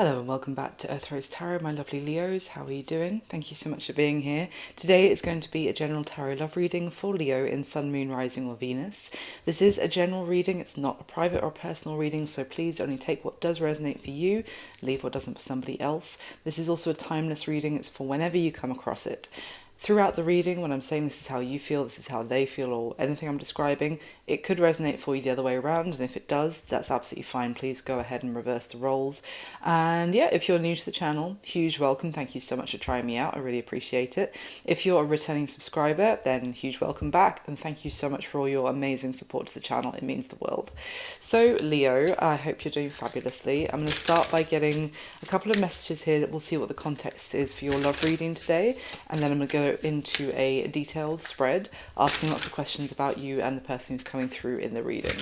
Hello and welcome back to Earth Rose Tarot, my lovely Leos. How are you doing? Thank you so much for being here. Today is going to be a general tarot love reading for Leo in Sun, Moon, Rising or Venus. This is a general reading, it's not a private or personal reading, so please only take what does resonate for you, leave what doesn't for somebody else. This is also a timeless reading, it's for whenever you come across it. Throughout the reading, when I'm saying this is how you feel, this is how they feel, or anything I'm describing, it could resonate for you the other way around, and if it does, that's absolutely fine. Please go ahead and reverse the roles. And yeah, if you're new to the channel, huge welcome. Thank you so much for trying me out. I really appreciate it. If you're a returning subscriber, then huge welcome back, and thank you so much for all your amazing support to the channel. It means the world. So Leo, I hope you're doing fabulously. I'm going to start by getting a couple of messages here that we'll see what the context is for your love reading today, and then I'm going to go into a detailed spread, asking lots of questions about you and the person who's coming through in the reading.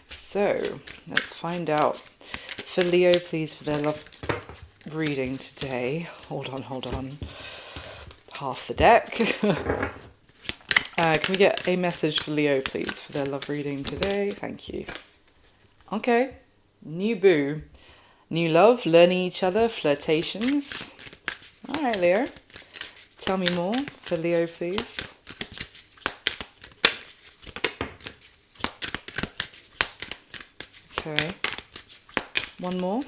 So let's find out. For Leo, please, for their love reading today. Hold on. Half the deck. Can we get a message for Leo, please, for their love reading today? Thank you. Okay. New boo. New love, learning each other, flirtations. All right, Leo. Tell me more for Leo, please. Okay. One more.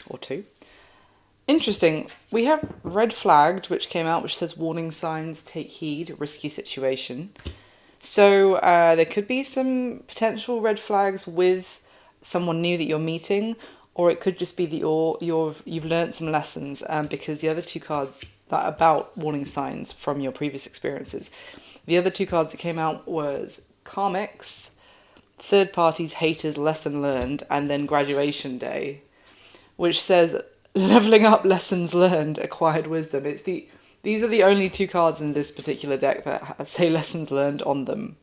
Or two. Interesting. We have red flagged, which came out, which says warning signs, take heed, risky situation. So there could be some potential red flags with someone new that you're meeting, or it could just be that you've learned some lessons, because the other two cards that are about warning signs from your previous experiences. The other two cards that came out was karmics, third parties, haters, lesson learned, and then graduation day, which says leveling up, lessons learned, acquired wisdom. These are the only two cards in this particular deck that say lessons learned on them.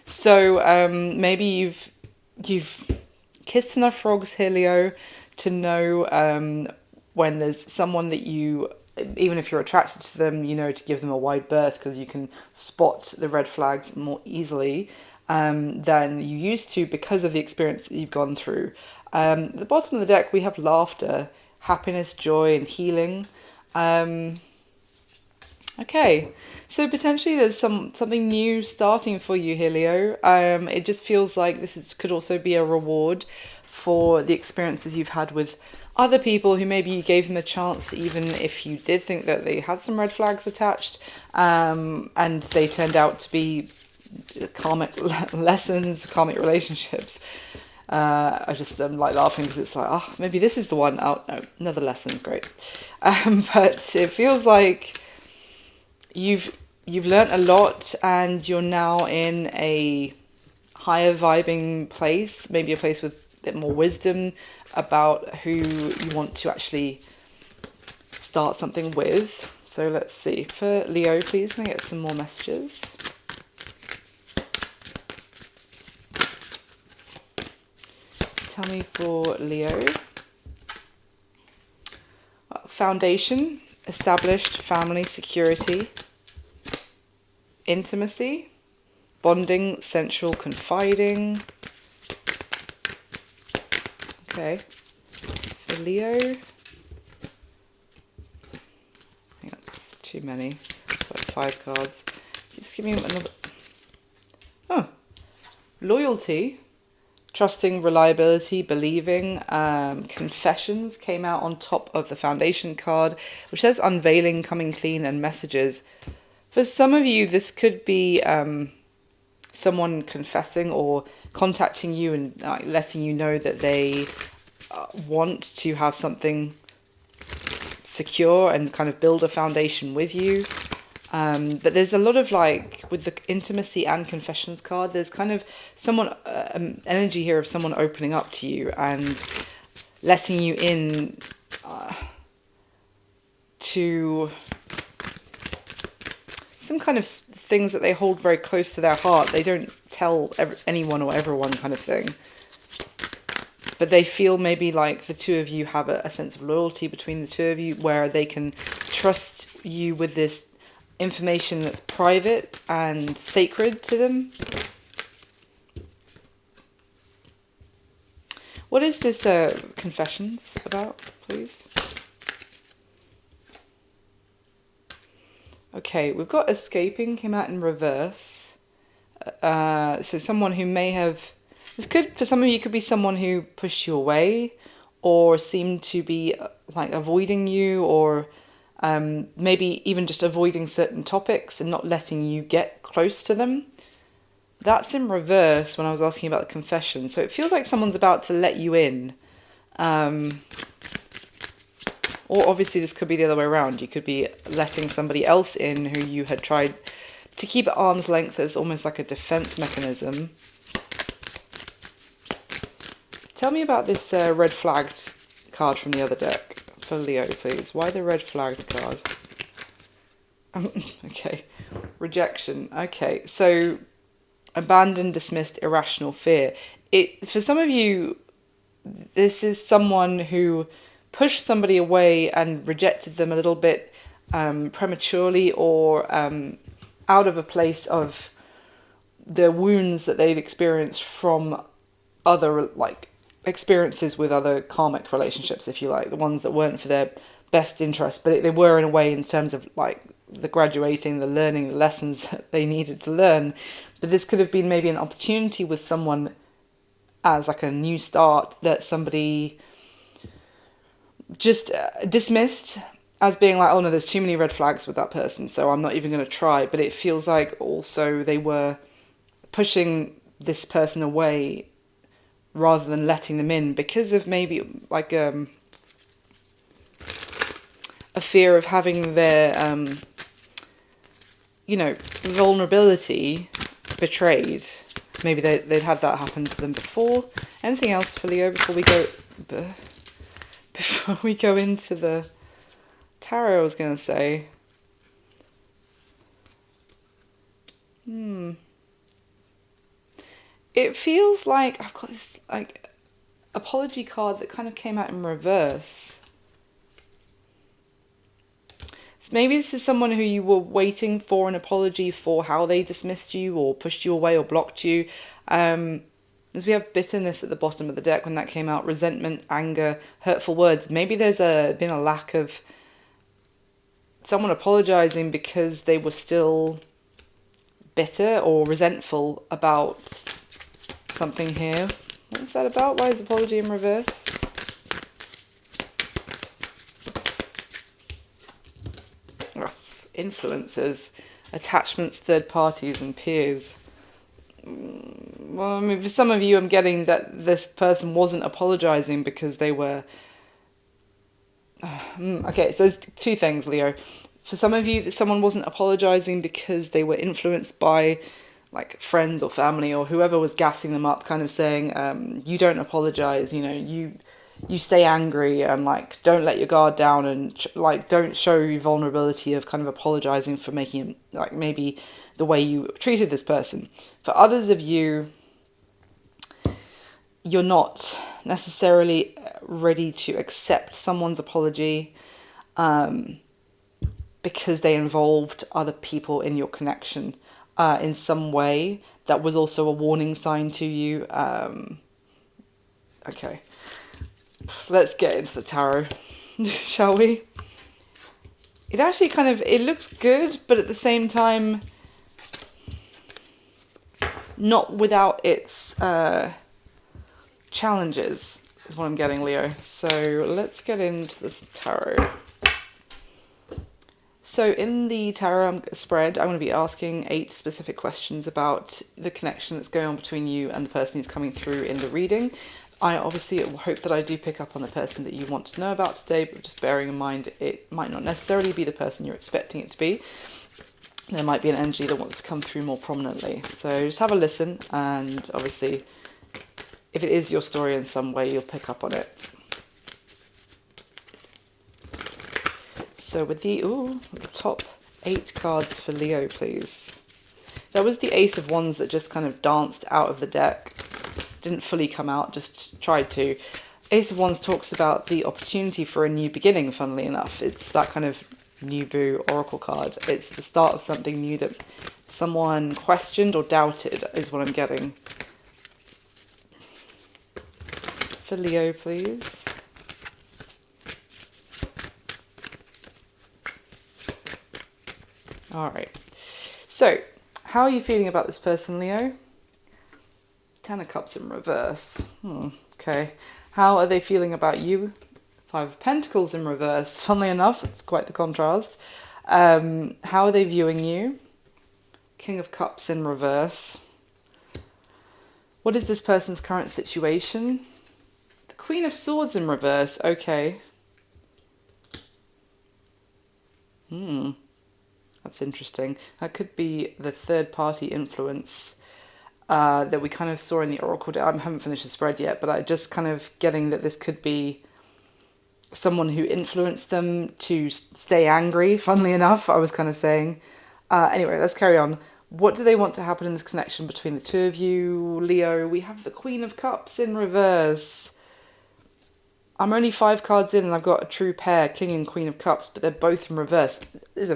So maybe you've kissed enough frogs here, Leo, to know when there's someone that you, even if you're attracted to them, you know, to give them a wide berth because you can spot the red flags more easily than you used to because of the experience that you've gone through. At the bottom of the deck, we have laughter, happiness, joy, and healing. Okay, so potentially there's something new starting for you here, Leo. It just feels like could also be a reward for the experiences you've had with other people who maybe you gave them a chance, even if you did think that they had some red flags attached, and they turned out to be karmic lessons, karmic relationships. I just like laughing because it's like, maybe this is the one. Oh no, another lesson, great. But it feels like you've learnt a lot, and you're now in a higher vibing place, maybe a place with a bit more wisdom about who you want to actually start something with. So let's see. For Leo, please, can I get some more messages? Tell me for Leo. Foundation, established, family, security, intimacy, bonding, sensual, confiding. Okay. For Leo, hang on, that's too many. It's like 5 cards. Just give me another. Oh, loyalty, trusting, reliability, believing. Confessions came out on top of the foundation card, which says unveiling, coming clean, and messages. For some of you, this could be someone confessing or contacting you and letting you know that they want to have something secure and kind of build a foundation with you. But there's a lot of, like, with the intimacy and confessions card, there's kind of someone, energy here of someone opening up to you and letting you in to some kind of things that they hold very close to their heart. They don't tell anyone or everyone, kind of thing. But they feel maybe like the two of you have a sense of loyalty between the two of you, where they can trust you with this information that's private and sacred to them. What is this confessions about, please? Okay, we've got escaping came out in reverse. So someone who may have... This could, for some of you, could be someone who pushed you away or seemed to be like avoiding you, or maybe even just avoiding certain topics and not letting you get close to them. That's in reverse when I was asking about the confession. So it feels like someone's about to let you in. Or obviously this could be the other way around. You could be letting somebody else in who you had tried to keep at arm's length as almost like a defense mechanism. Tell me about this red flagged card from the other deck for Leo, please. Why the red flagged card? Okay. Rejection. Okay, so abandoned, dismissed, irrational fear. For some of you, this is someone who pushed somebody away and rejected them a little bit prematurely, or out of a place of the wounds that they've experienced from other like experiences with other karmic relationships, if you like, the ones that weren't for their best interest, but they were in a way in terms of like the graduating, the learning, the lessons that they needed to learn. But this could have been maybe an opportunity with someone as like a new start that somebody just dismissed as being like, oh no, there's too many red flags with that person, so I'm not even going to try. But it feels like also they were pushing this person away rather than letting them in because of maybe like a fear of having their vulnerability betrayed. Maybe they'd had that happen to them before. Anything else for Leo before we go into the tarot? I was going to say. It feels like I've got this like apology card that kind of came out in reverse. So maybe this is someone who you were waiting for an apology for how they dismissed you or pushed you away or blocked you. As we have bitterness at the bottom of the deck when that came out, resentment, anger, hurtful words. Maybe there's been a lack of someone apologizing because they were still bitter or resentful about something here. What was that about? Why is apology in reverse? Influences, attachments, third parties, and peers. Well, I mean, for some of you, I'm getting that this person wasn't apologizing because they were... Okay, so there's two things, Leo. For some of you, someone wasn't apologizing because they were influenced by like friends or family or whoever was gassing them up, kind of saying, you don't apologize, you stay angry and like don't let your guard down and like don't show your vulnerability of kind of apologizing for making like maybe the way you treated this person. For others of you, you're not necessarily ready to accept someone's apology because they involved other people in your connection in some way. That was also a warning sign to you. Okay. Let's get into the tarot, shall we? It actually it looks good, but at the same time, not without its challenges, is what I'm getting, Leo. So let's get into this tarot. So in the tarot spread, I'm going to be asking 8 specific questions about the connection that's going on between you and the person who's coming through in the reading. I obviously hope that I do pick up on the person that you want to know about today, but just bearing in mind it might not necessarily be the person you're expecting it to be. There might be an energy that wants to come through more prominently. So just have a listen, and obviously if it is your story in some way, you'll pick up on it. So with the top 8 cards for Leo, please. That was the Ace of Wands that just kind of danced out of the deck. Didn't fully come out, just tried to. Ace of Wands talks about the opportunity for a new beginning, funnily enough. It's that kind of new boo oracle card. It's the start of something new that someone questioned or doubted, is what I'm getting. For for Leo, please. All right. So, how are you feeling about this person, Leo? 10 of Cups in reverse. Okay. How are they feeling about you? 5 of Pentacles in reverse. Funnily enough, it's quite the contrast. How are they viewing you? King of Cups in reverse. What is this person's current situation? The Queen of Swords in reverse. Okay. That's interesting. That could be the third party influence that we kind of saw in the Oracle deck. I haven't finished the spread yet, but I just kind of getting that this could be someone who influenced them to stay angry, funnily enough, I was kind of saying. Anyway, let's carry on. What do they want to happen in this connection between the two of you, Leo? We have the Queen of Cups in reverse. I'm only 5 cards in and I've got a true pair, King and Queen of Cups, but they're both in reverse. There's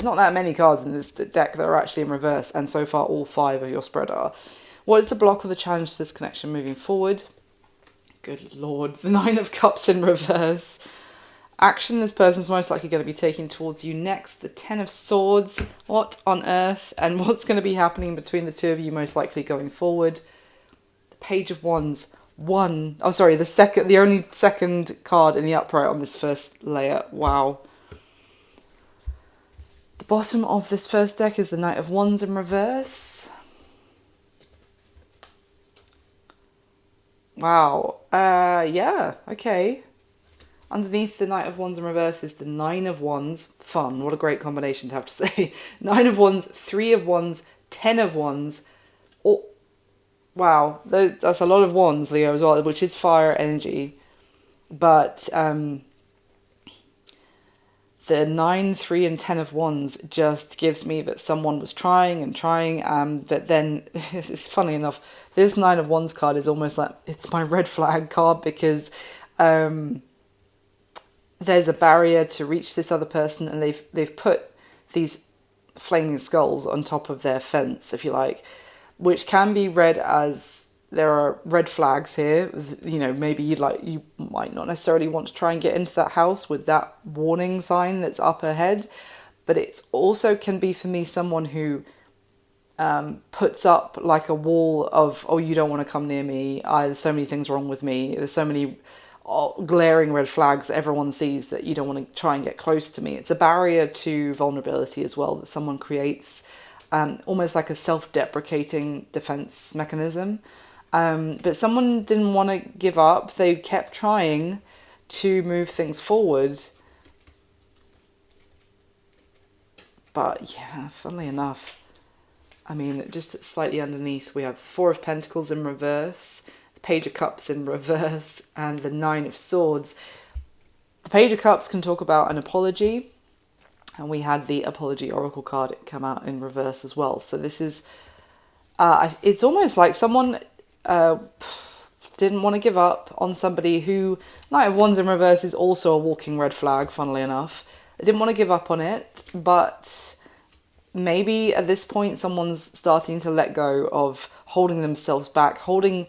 not that many cards in this deck that are actually in reverse, and so far all 5 of your spread are. What is the block or the challenge to this connection moving forward? Good Lord, the 9 of Cups in reverse. Action this person's most likely going to be taking towards you next. The 10 of Swords. What on earth? And what's going to be happening between the two of you most likely going forward? The Page of Wands. The only second card in the upright on this first layer. Wow. The bottom of this first deck is the Knight of Wands in reverse. Wow. Yeah, okay. Underneath the Knight of Wands in reverse is the 9 of Wands. Fun. What a great combination to have to say. 9 of Wands, 3 of Wands, 10 of Wands. Oh, wow. That's a lot of Wands, Leo, as well, which is fire energy. But the 9, 3, and 10 of Wands just gives me that someone was trying, but then, it's funny enough, this 9 of Wands card is almost like, it's my red flag card, because there's a barrier to reach this other person, and they've put these flaming skulls on top of their fence, if you like, which can be read as there are red flags here. You know, maybe you might not necessarily want to try and get into that house with that warning sign that's up ahead, but it's also can be for me someone who puts up like a wall of, oh, you don't want to come near me, there's so many things wrong with me, there's so many glaring red flags that everyone sees that you don't want to try and get close to me. It's a barrier to vulnerability as well that someone creates, almost like a self-deprecating defense mechanism. But someone didn't want to give up. They kept trying to move things forward. But yeah, funnily enough, I mean, just slightly underneath we have 4 of Pentacles in reverse, Page of Cups in reverse, and the 9 of Swords. The Page of Cups can talk about an apology, and we had the Apology Oracle card come out in reverse as well. So this is, it's almost like someone didn't want to give up on somebody who, Knight of Wands in reverse is also a walking red flag, funnily enough. They didn't want to give up on it, but maybe at this point someone's starting to let go of holding themselves back, holding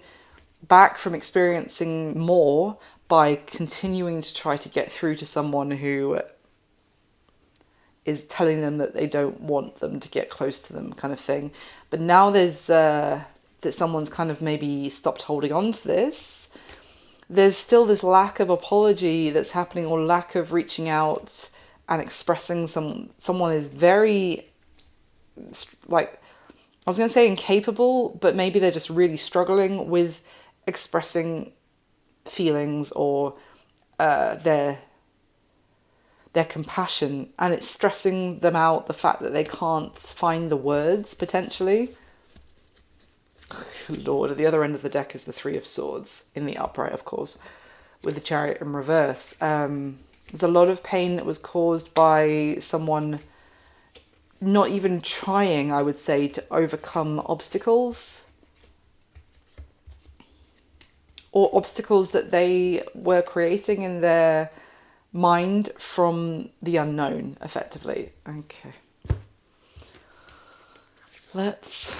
back from experiencing more by continuing to try to get through to someone who is telling them that they don't want them to get close to them, kind of thing. But now there's that someone's kind of maybe stopped holding on to this. There's still this lack of apology that's happening, or lack of reaching out and expressing. Someone is very, like, I was going to say incapable, but maybe they're just really struggling with expressing feelings or their compassion, and it's stressing them out, the fact that they can't find the words, potentially. Oh, Lord, at the other end of the deck is the 3 of Swords, in the upright, of course, with the Chariot in reverse. There's a lot of pain that was caused by someone not even trying, I would say, to overcome obstacles, or obstacles that they were creating in their mind from the unknown, effectively. Okay. Let's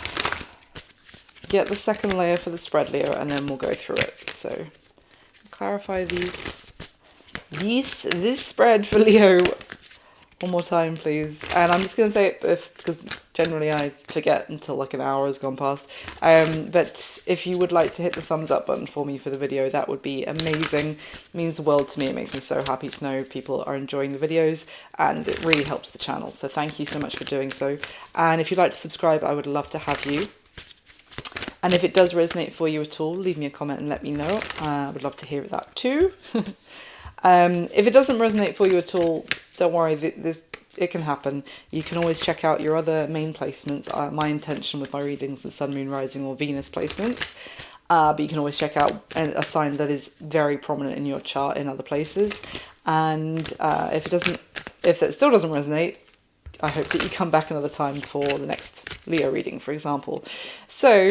get the second layer for the spread, Leo, and then we'll go through it. So clarify this spread for Leo one more time, please. And I'm just going to say it because generally I forget until like an hour has gone past. But if you would like to hit the thumbs up button for me for the video, that would be amazing. It means the world to me. It makes me so happy to know people are enjoying the videos, and it really helps the channel. So thank you so much for doing so. And if you'd like to subscribe, I would love to have you. And if it does resonate for you at all, leave me a comment and let me know. I would love to hear that too. If it doesn't resonate for you at all, don't worry, it can happen. You can always check out your other main placements. My intention with my readings is Sun, Moon, Rising or Venus placements. But you can always check out a sign that is very prominent in your chart in other places. And if that still doesn't resonate, I hope that you come back another time for the next Leo reading, for example. So,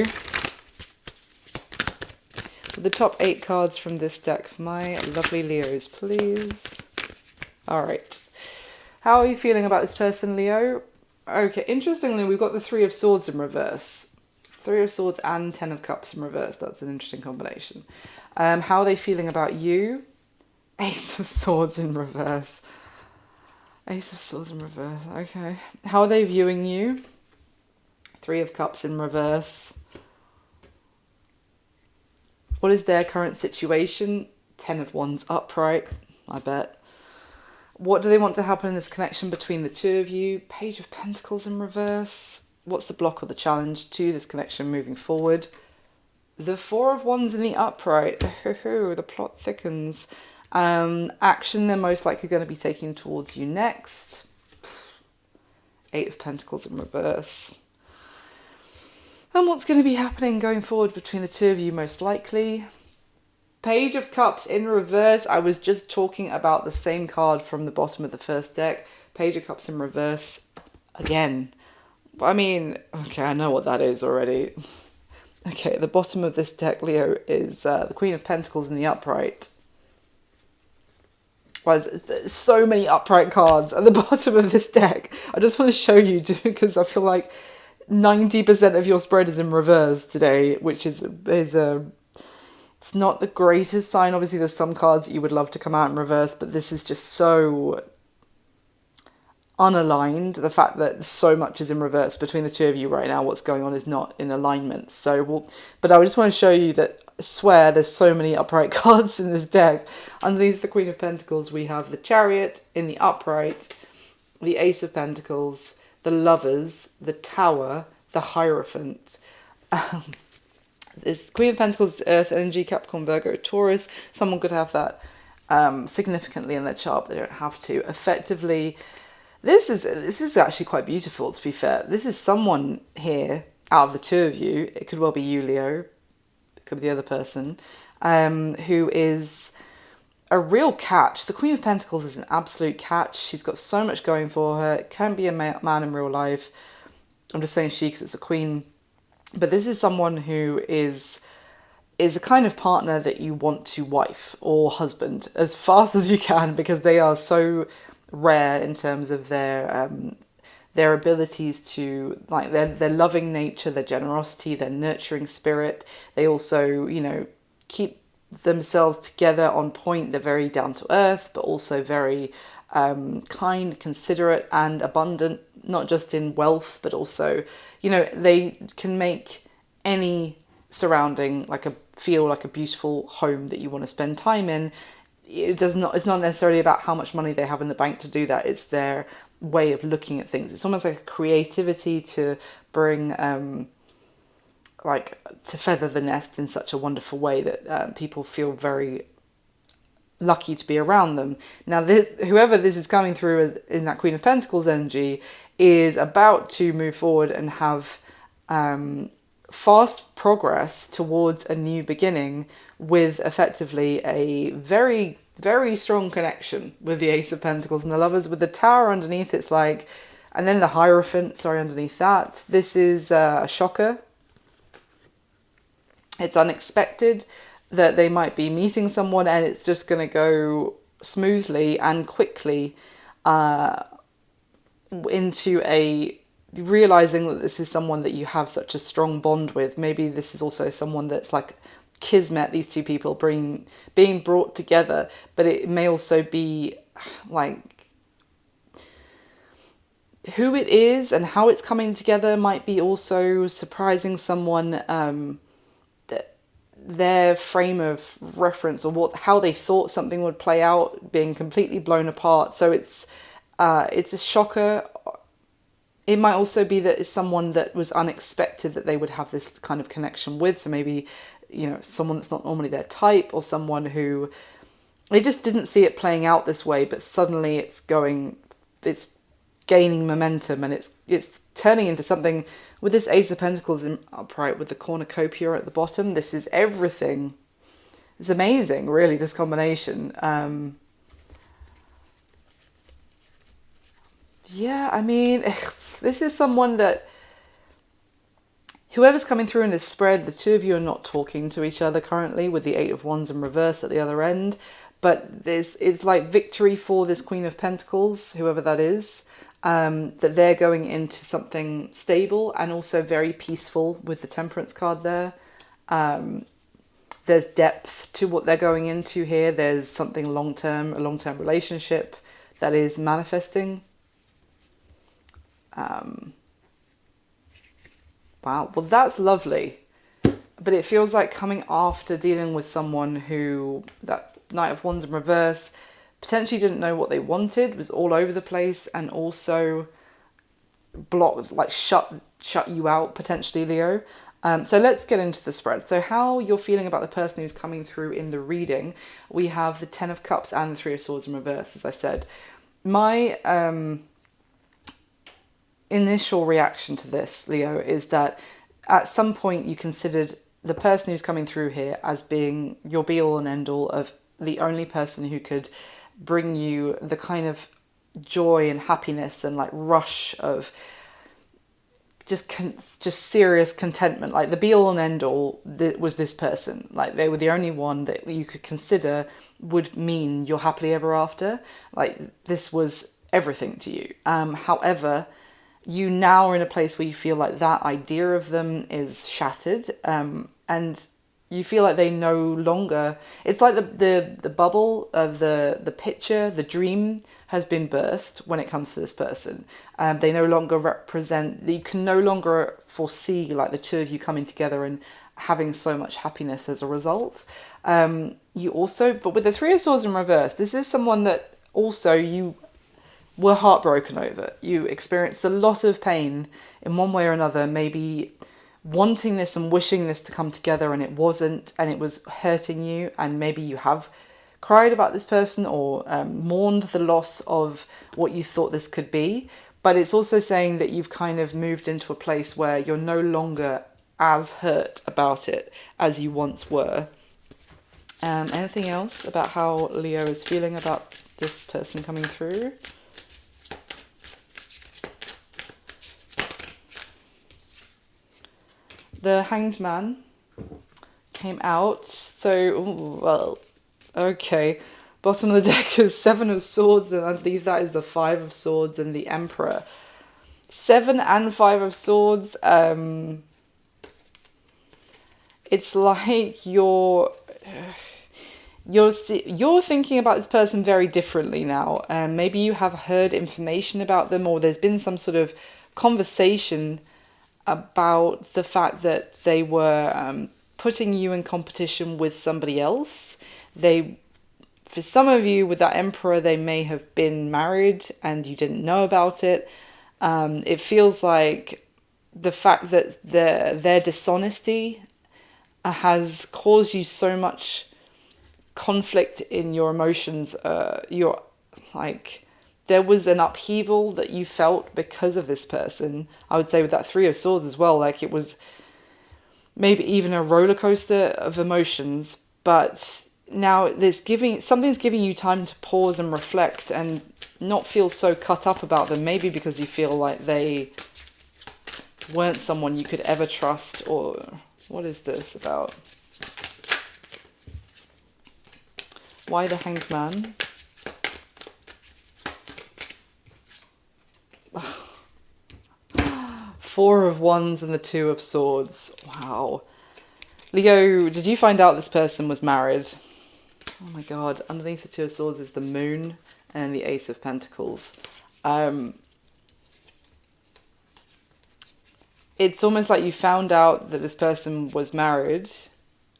the top 8 cards from this deck for my lovely Leos, please. Alright. How are you feeling about this person, Leo? Okay, interestingly, we've got the 3 of Swords in reverse. 3 of Swords and 10 of Cups in reverse. That's an interesting combination. How are they feeling about you? Ace of Swords in reverse. Ace of Swords in reverse, okay. How are they viewing you? 3 of Cups in reverse. What is their current situation? 10 of Wands upright, I bet. What do they want to happen in this connection between the two of you? Page of Pentacles in reverse. What's the block or the challenge to this connection moving forward? The 4 of Wands in the upright. The plot thickens. Action they're most likely going to be taking towards you next. 8 of Pentacles in reverse. And what's going to be happening going forward between the two of you most likely? Page of Cups in reverse. I was just talking about the same card from the bottom of the first deck. Page of Cups in reverse again. I mean, okay, I know what that is already. Okay, at the bottom of this deck, Leo, is the Queen of Pentacles in the upright. Well, there's so many upright cards at the bottom of this deck. I just want to show you because I feel like 90% of your spread is in reverse today, which is it's not the greatest sign. Obviously, there's some cards that you would love to come out in reverse, but this is just so unaligned. The fact that so much is in reverse between the two of you right now, what's going on is not in alignment. So, but I just want to show you that, I swear, there's so many upright cards in this deck. Underneath the Queen of Pentacles, we have the Chariot in the upright, the Ace of Pentacles, the Lovers, the Tower, the Hierophant. This Queen of Pentacles, Earth energy, Capricorn, Virgo, Taurus. Someone could have that significantly in their chart, but they don't have to. Effectively, this is actually quite beautiful, to be fair. This is someone here, out of the two of you, it could well be you, Leo, it could be the other person, who is a real catch. The Queen of Pentacles is an absolute catch. She's got so much going for her. It can be a man in real life. I'm just saying she because it's a queen. But this is someone who is a kind of partner that you want to wife or husband as fast as you can, because they are so rare in terms of their abilities to, like, their loving nature, their generosity, their nurturing spirit. They also, you know, keep themselves together on point. They're very down to earth, but also very kind, considerate and abundant, not just in wealth, but also, you know, they can make any surrounding feel like a beautiful home that you want to spend time in. It's not necessarily about how much money they have in the bank to do that. It's their way of looking at things. It's almost like a creativity to bring to feather the nest in such a wonderful way that people feel very lucky to be around them. Now, whoever this is coming through in that Queen of Pentacles energy is about to move forward and have fast progress towards a new beginning with effectively a very, very strong connection with the Ace of Pentacles and the Lovers. With the Tower underneath, it's like, and then the Hierophant, underneath that. This is a shocker. It's unexpected that they might be meeting someone and it's just going to go smoothly and quickly into realizing that this is someone that you have such a strong bond with. Maybe this is also someone that's like kismet, these two people being brought together, but it may also be like who it is and how it's coming together might be also surprising someone, that their frame of reference or how they thought something would play out being completely blown apart. So it's a shocker. It might also be that it's someone that was unexpected that they would have this kind of connection with. So maybe, someone that's not normally their type, or someone who they just didn't see it playing out this way, but suddenly it's gaining momentum, and it's turning into something. With this Ace of Pentacles in upright with the cornucopia at the bottom, this is everything. It's amazing, really, this combination. Yeah, I mean, this is someone that whoever's coming through in this spread, the two of you are not talking to each other currently, with the Eight of Wands in reverse at the other end. But it's like victory for this Queen of Pentacles, whoever that is, that they're going into something stable and also very peaceful with the Temperance card there. There's depth to what they're going into here. There's something long-term, a long-term relationship that is manifesting. Wow, well, that's lovely. But it feels like coming after dealing with someone who, that Knight of Wands in reverse, potentially didn't know what they wanted, was all over the place, and also blocked, like shut you out, potentially, Leo. So let's get into the spread. So how you're feeling about the person who's coming through in the reading. We have the Ten of Cups and the Three of Swords in reverse, as I said. My initial reaction to this, Leo, is that at some point you considered the person who's coming through here as being your be-all and end-all, of the only person who could bring you the kind of joy and happiness and like rush of just serious contentment. Like the be-all and end-all was this person. Like they were the only one that you could consider would mean you're happily ever after. Like this was everything to you. However, you now are in a place where you feel like that idea of them is shattered, and you feel like they no longer, it's like the bubble of the picture, the dream has been burst when it comes to this person. They no longer represent, you can no longer foresee like the two of you coming together and having so much happiness as a result. You also, but with the Three of Swords in reverse, this is someone that also you were heartbroken over. You experienced a lot of pain in one way or another, maybe wanting this and wishing this to come together, and it wasn't, and it was hurting you, and maybe you have cried about this person or mourned the loss of what you thought this could be. But it's also saying that you've kind of moved into a place where you're no longer as hurt about it as you once were. Anything else about how Leo is feeling about this person coming through? The Hanged Man came out. So, well, okay. Bottom of the deck is Seven of Swords, and underneath that is the Five of Swords and the Emperor. 7 and 5 of Swords. It's like you're thinking about this person very differently now. Maybe you have heard information about them, or there's been some sort of conversation about the fact that they were putting you in competition with somebody else. For some of you, with that Emperor, they may have been married and you didn't know about it. It feels like the fact that their dishonesty has caused you so much conflict in your emotions. There was an upheaval that you felt because of this person. I would say with that Three of Swords as well, like it was maybe even a roller coaster of emotions. But now something's giving you time to pause and reflect and not feel so cut up about them. Maybe because you feel like they weren't someone you could ever trust. Or what is this about? Why the Hanged Man? Four of Wands and the Two of Swords. Wow. Leo, did you find out this person was married? Oh my god, underneath the Two of Swords is the Moon and the Ace of Pentacles. It's almost like you found out that this person was married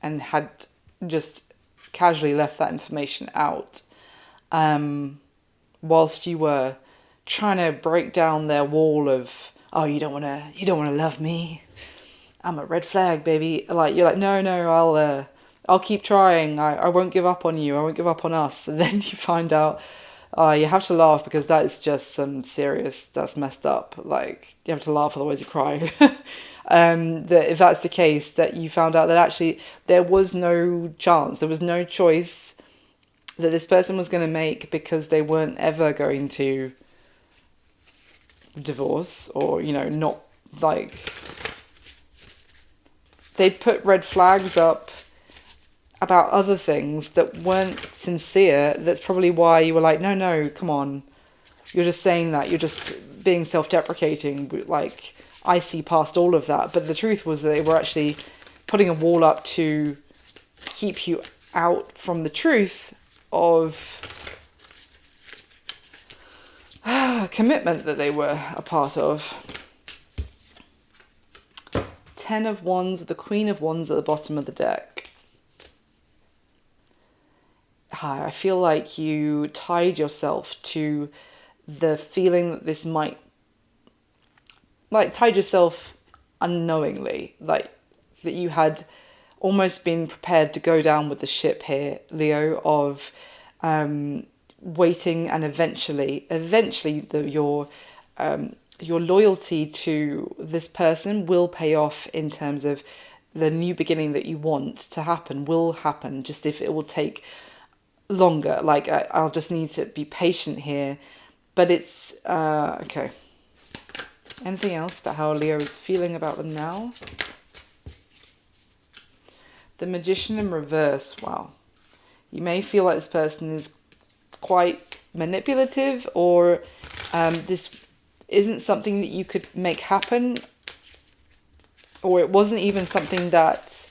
and had just casually left that information out, whilst you were trying to break down their wall of, oh, you don't want to love me, I'm a red flag, baby. Like, you're like, no, I'll keep trying, I won't give up on you, I won't give up on us. And then you find out, you have to laugh because that is just some serious, that's messed up. Like, you have to laugh otherwise you cry. That if that's the case, that you found out that actually there was no chance, there was no choice that this person was going to make, because they weren't ever going to divorce, or, not, like, they'd put red flags up about other things that weren't sincere. That's probably why you were like, no, come on, you're just saying that, you're just being self-deprecating, like, I see past all of that. But the truth was that they were actually putting a wall up to keep you out from the truth of commitment that they were a part of. Ten of Wands, the Queen of Wands at the bottom of the deck. I feel like you tied yourself to the feeling that this might, like, tied yourself unknowingly, like that you had almost been prepared to go down with the ship here, Leo, of waiting, and eventually your loyalty to this person will pay off, in terms of the new beginning that you want to happen will happen, just if it will take longer. Like, I'll just need to be patient here. But it's okay. Anything else about how Leo is feeling about them now? The Magician in reverse. Wow. You may feel like this person is quite manipulative, or this isn't something that you could make happen, or it wasn't even something that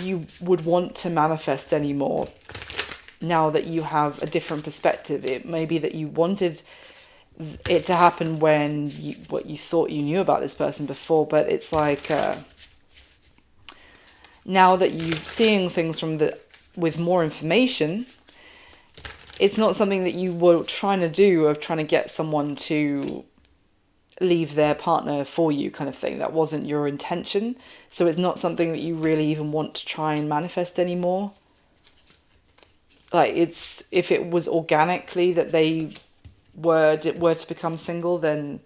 you would want to manifest anymore. Now that you have a different perspective, it may be that you wanted it to happen when what you thought you knew about this person before, but it's like now that you're seeing things with more information, it's not something that you were trying to do, of trying to get someone to leave their partner for you, kind of thing. That wasn't your intention. So it's not something that you really even want to try and manifest anymore. Like, it's, if it was organically that they were to become single, then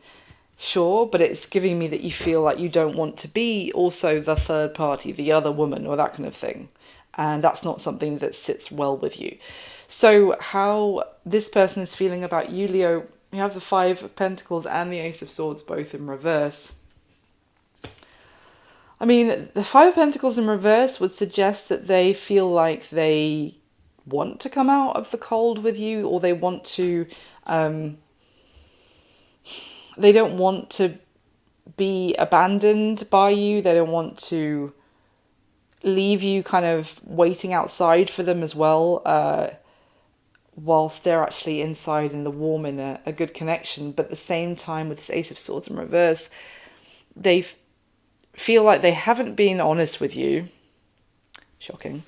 sure, but it's giving me that you feel like you don't want to be also the third party, the other woman, or that kind of thing. And that's not something that sits well with you. So how this person is feeling about you, Leo, you have the Five of Pentacles and the Ace of Swords both in reverse. I mean, the Five of Pentacles in reverse would suggest that they feel like they want to come out of the cold with you, or they want to, they don't want to be abandoned by you. They don't want to leave you kind of waiting outside for them as well, whilst they're actually inside in the warm, in a good connection. But at the same time, with this Ace of Swords in reverse, they feel like they haven't been honest with you. Shocking.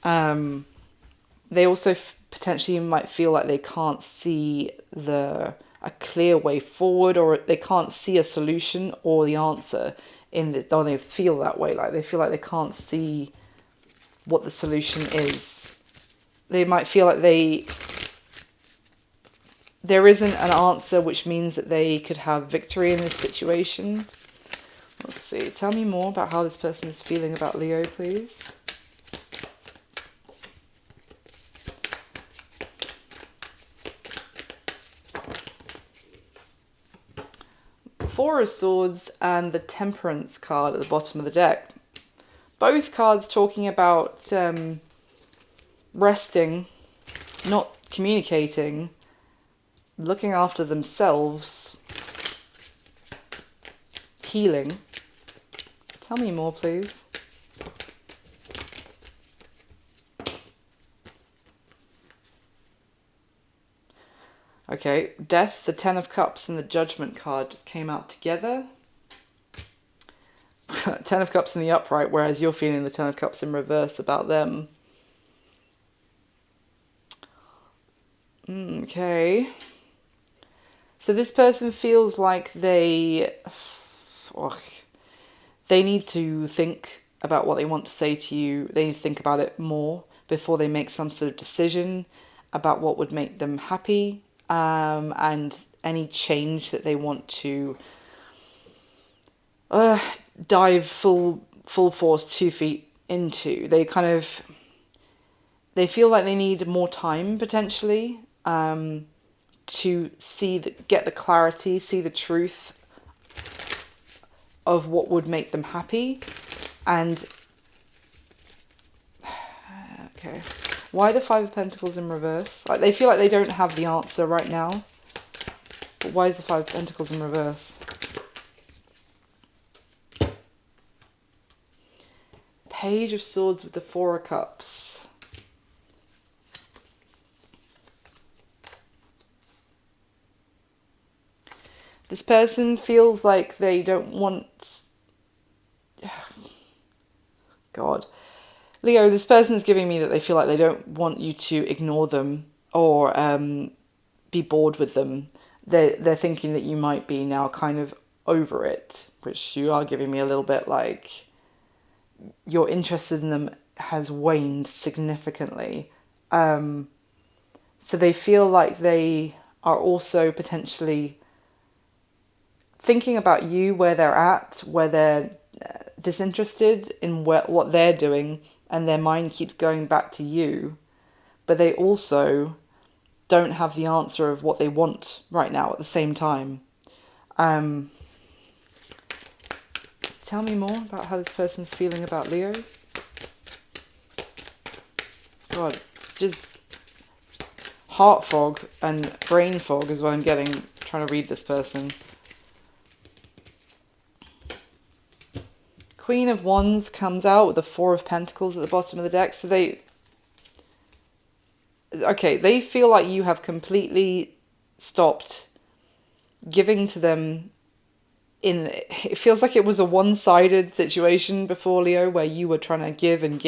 They also potentially might feel like they can't see a clear way forward, or they can't see a solution or the answer or they feel that way. Like, they feel like they can't see what the solution is. They might feel like there isn't an answer, which means that they could have victory in this situation. Let's see. Tell me more about how this person is feeling about Leo, please. Four of Swords and the Temperance card at the bottom of the deck. Both cards talking about resting, not communicating, looking after themselves, healing, Tell me more, please. Okay, Death, the Ten of Cups, and the Judgment card just came out together. Ten of Cups in the upright, whereas you're feeling the Ten of Cups in reverse about them. Okay. So this person feels like they need to think about what they want to say to you. They need to think about it more before they make some sort of decision about what would make them happy, and any change that they want to dive full force 2 feet into. They feel like they need more time potentially, to get the clarity, see the truth of what would make them happy. And okay, why the Five of Pentacles in reverse? Like, they feel like they don't have the answer right now. But why is the Five of Pentacles in reverse? Page of Swords with the Four of Cups. This person feels like they don't want... God. Leo, this person's giving me that they feel like they don't want you to ignore them or be bored with them. They're thinking that you might be now kind of over it, which you are giving me a little bit like your interest in them has waned significantly. So they feel like they are also potentially thinking about you, where they're at, where they're disinterested in what they're doing, and their mind keeps going back to you, but they also don't have the answer of what they want right now at the same time. Tell me more about how this person's feeling about Leo. God, just heart fog and brain fog is what I'm getting trying to read this person. Queen of Wands comes out with the Four of Pentacles at the bottom of the deck. So they feel like you have completely stopped giving to them. It feels like it was a one-sided situation before, Leo, where you were trying to give and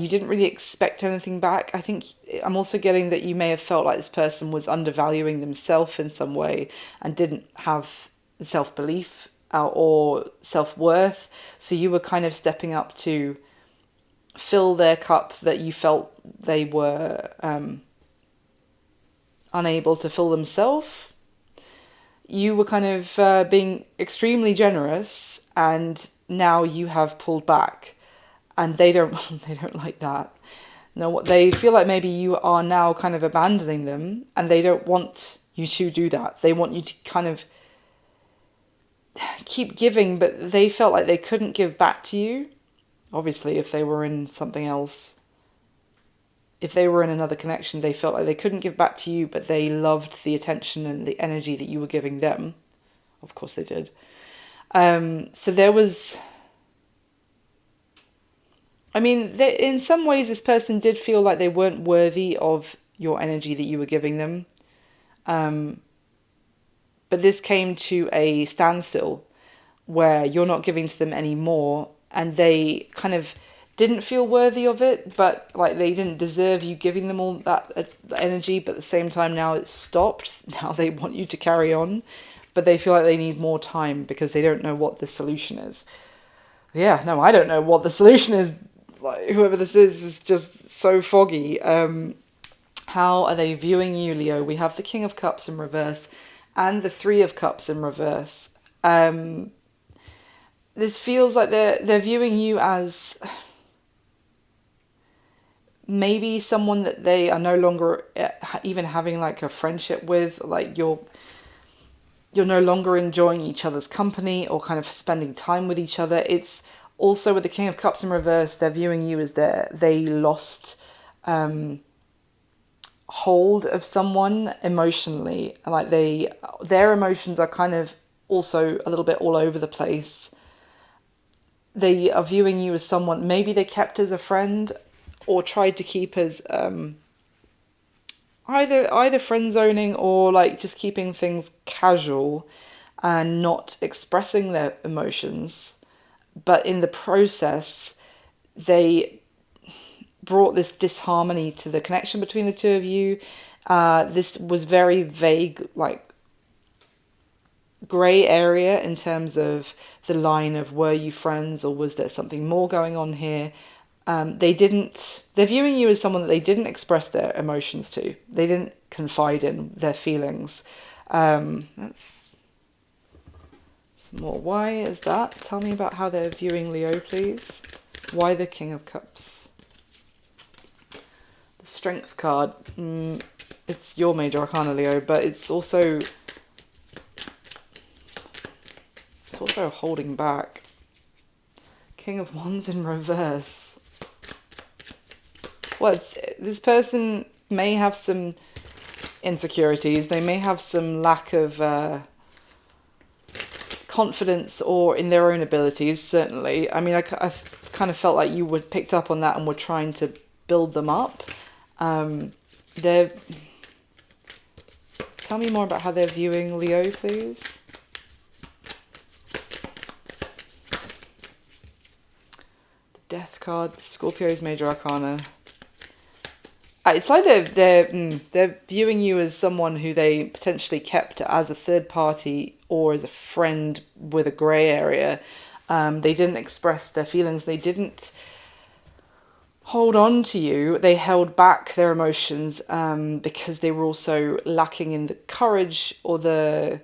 you didn't really expect anything back. I think I'm also getting that you may have felt like this person was undervaluing themselves in some way and didn't have self-belief or self-worth, so you were kind of stepping up to fill their cup that you felt they were unable to fill themselves. You were kind of being extremely generous, and now you have pulled back, and they don't like that. No, they feel like maybe you are now kind of abandoning them, and they don't want you to do that. They want you to kind of keep giving, but they felt like they couldn't give back to you. Obviously, if they were in something else, if they were in another connection, they felt like they couldn't give back to you, but they loved the attention and the energy that you were giving them. Of course they did. So there was... I mean, in some ways, this person did feel like they weren't worthy of your energy that you were giving them. But this came to a standstill where you're not giving to them anymore, and they kind of didn't feel worthy of it, but like they didn't deserve you giving them all that energy, but at the same time now it's stopped. Now they want you to carry on, but they feel like they need more time because they don't know what the solution is. Yeah, no, I don't know what the solution is. Like, whoever this is just so foggy. How are they viewing you, Leo? We have the King of Cups in reverse and the Three of Cups in reverse. This feels like they're viewing you as maybe someone that they are no longer even having like a friendship with. Like you're no longer enjoying each other's company or kind of spending time with each other. It's also with the King of Cups in reverse, they're viewing you as they lost hold of someone emotionally. Like their emotions are kind of also a little bit all over the place. they are viewing you as someone, maybe they kept as a friend or tried to keep as either friend zoning or like just keeping things casual and not expressing their emotions. But in the process, they brought this disharmony to the connection between the two of you. This was very vague, like grey area in terms of the line of were you friends or was there something more going on here. They're viewing you as someone that they didn't express their emotions to. They didn't confide in their feelings. That's some more. Why is that? Tell me about how they're viewing Leo, please. Why the King of Cups? The Strength card. It's your major arcana, Leo, but it's also holding back. King of Wands in reverse. Well, this person may have some insecurities. They may have some lack of confidence or in their own abilities, certainly. I mean, I've kind of felt like you were picked up on that and were trying to build them up. Tell me more about how they're viewing Leo, please. The Death card, Scorpio's major arcana. It's like they're viewing you as someone who they potentially kept as a third party or as a friend with a grey area. They didn't express their feelings. They didn't hold on to you. They held back their emotions because they were also lacking in the courage or the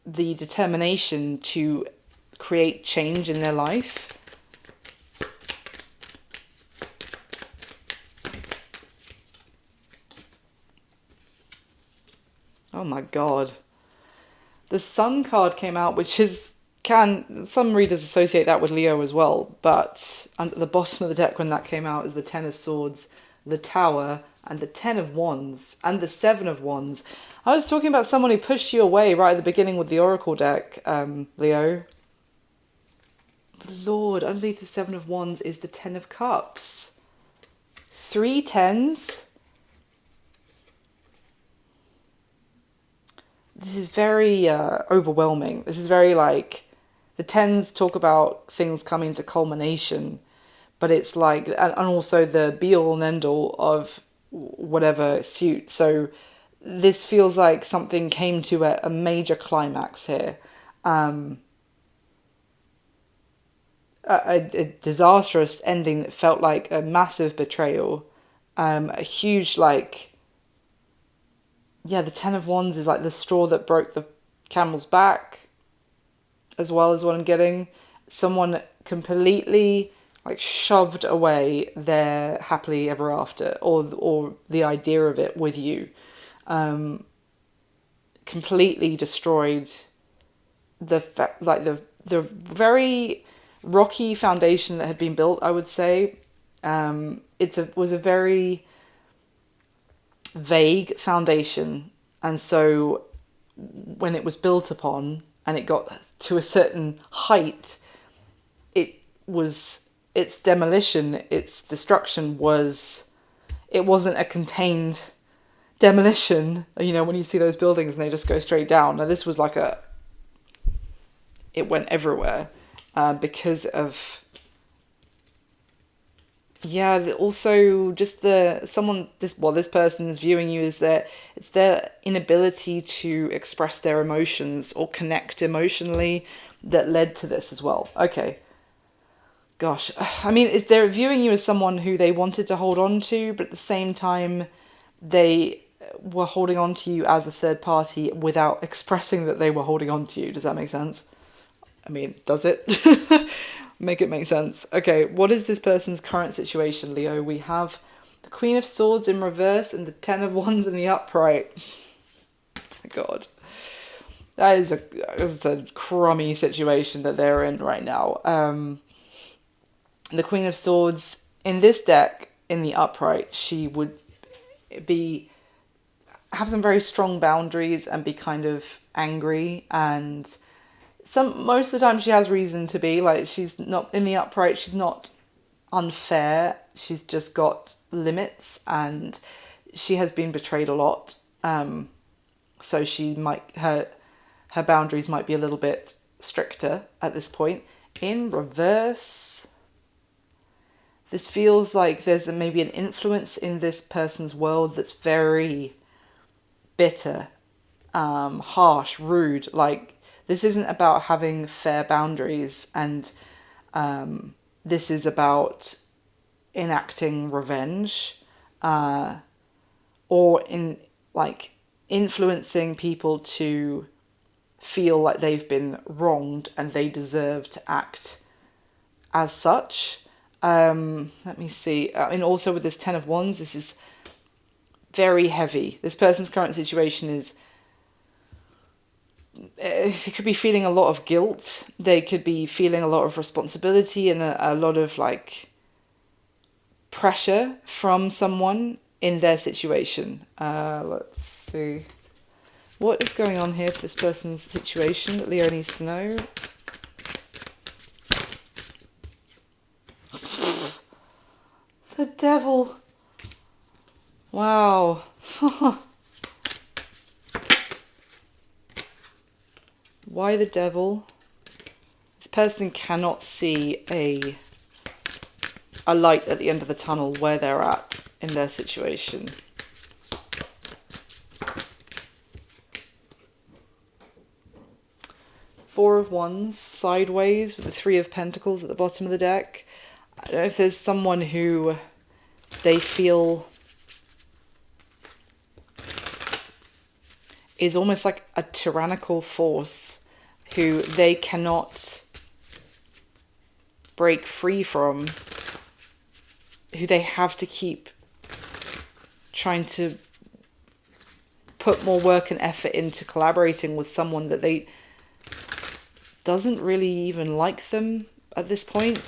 determination to create change in their life. Oh my god. The Sun card came out, which some readers associate that with Leo as well, but at the bottom of the deck when that came out is the Ten of Swords, the Tower, and the Ten of Wands, and the Seven of Wands. I was talking about someone who pushed you away right at the beginning with the Oracle deck, Leo. Lord, underneath the Seven of Wands is the Ten of Cups. 3 tens. This is very overwhelming. This is very like, the tens talk about things coming to culmination, but it's like, and also the be all and end all of whatever suit. So this feels like something came to a major climax here. A disastrous ending that felt like a massive betrayal. A huge like, yeah, the Ten of Wands is like the straw that broke the camel's back, as well as what I'm getting. Someone completely like shoved away their happily ever after or the idea of it with you. Completely destroyed the very rocky foundation that had been built, I would say. Was a very vague foundation, and so when it was built upon and it got to a certain height, its demolition, its destruction it wasn't a contained demolition. You know, when you see those buildings and they just go straight down. Now this was like it went everywhere because of, yeah, also just this person is viewing you as it's their inability to express their emotions or connect emotionally that led to this as well. Okay. Gosh. I mean, they're viewing you as someone who they wanted to hold on to, but at the same time, they were holding on to you as a third party without expressing that they were holding on to you. Does that make sense? I mean, does it? Make it make sense. Okay, what is this person's current situation, Leo? We have the Queen of Swords in reverse and the Ten of Wands in the upright. Oh my god. That is a crummy situation that they're in right now. The Queen of Swords in this deck, in the upright, she would have some very strong boundaries and be kind of angry and Most of the time she has reason to be, like, she's not in the upright, she's not unfair, she's just got limits, and she has been betrayed a lot. So she might, her boundaries might be a little bit stricter at this point. In reverse, this feels like there's maybe an influence in this person's world that's very bitter, harsh, rude. Like, this isn't about having fair boundaries, and this is about enacting revenge, or influencing people to feel like they've been wronged and they deserve to act as such. Let me see. I mean, also with this Ten of Wands, this is very heavy. This person's current situation is, they could be feeling a lot of guilt. They could be feeling a lot of responsibility and a lot of like pressure from someone in their situation. Let's see. What is going on here for this person's situation that Leo needs to know? The Devil. Wow. Why the Devil? This person cannot see a light at the end of the tunnel where they're at in their situation. Four of Wands sideways with the Three of Pentacles at the bottom of the deck. I don't know if there's someone who they feel is almost like a tyrannical force who they cannot break free from, who they have to keep trying to put more work and effort into collaborating with someone that they doesn't really even like them at this point.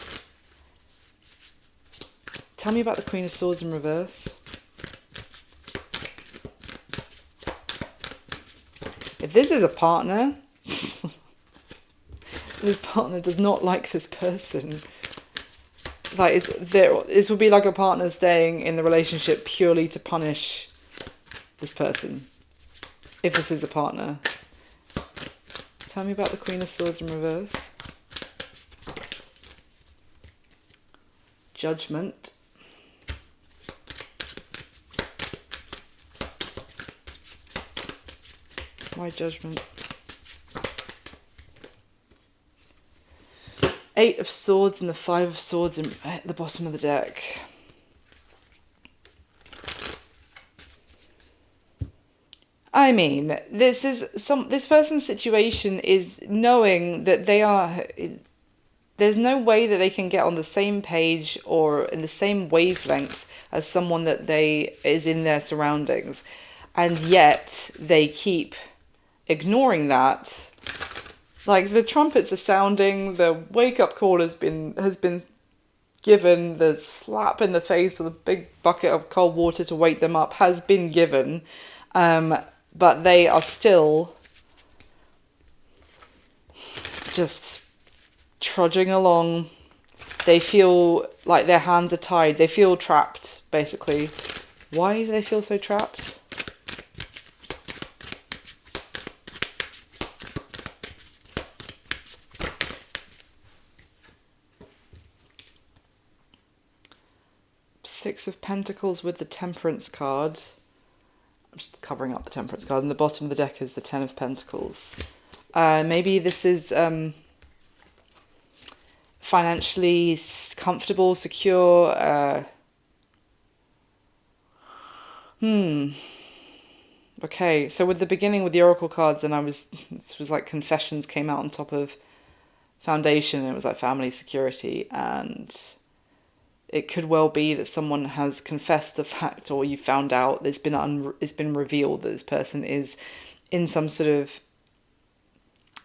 Tell me about the Queen of Swords in reverse. If this is a partner, this partner does not like this person. Like, this would be like a partner staying in the relationship purely to punish this person. If this is a partner. Tell me about the Queen of Swords in reverse. Judgment. Why Judgment? Eight of Swords and the Five of Swords at the bottom of the deck. I mean, this person's situation is knowing that there's no way that they can get on the same page or in the same wavelength as someone that is in their surroundings, and yet they keep ignoring that. Like, the trumpets are sounding, the wake-up call has been given, the slap in the face or the big bucket of cold water to wake them up has been given, but they are still just trudging along. They feel like their hands are tied. They feel trapped, basically. Why do they feel so trapped? Six of Pentacles with the Temperance card. I'm just covering up the Temperance card. And the bottom of the deck is the Ten of Pentacles. Maybe this is financially comfortable, secure. Okay, so with the beginning with the Oracle cards, and this was like Confessions came out on top of Foundation, and it was like family, security, and it could well be that someone has confessed the fact, or you found out, it's been revealed that this person is in some sort of,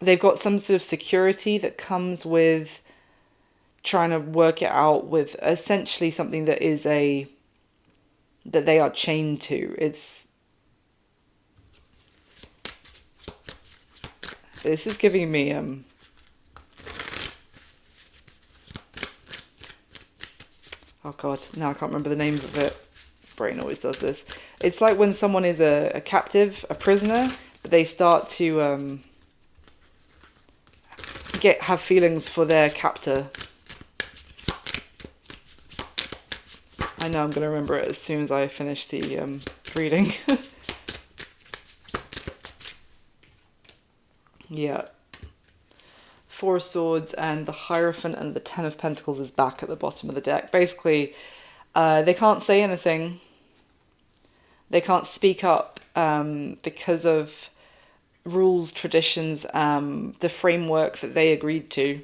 they've got some sort of security that comes with trying to work it out with essentially something that is that they are chained to. This is giving me Oh God, now I can't remember the name of it. Brain always does this. It's like when someone is a captive, a prisoner, but they start to have feelings for their captor. I know I'm going to remember it as soon as I finish the reading. Yeah. Four of Swords and the Hierophant and the Ten of Pentacles is back at the bottom of the deck. Basically, they can't say anything. They can't speak up because of rules, traditions, the framework that they agreed to.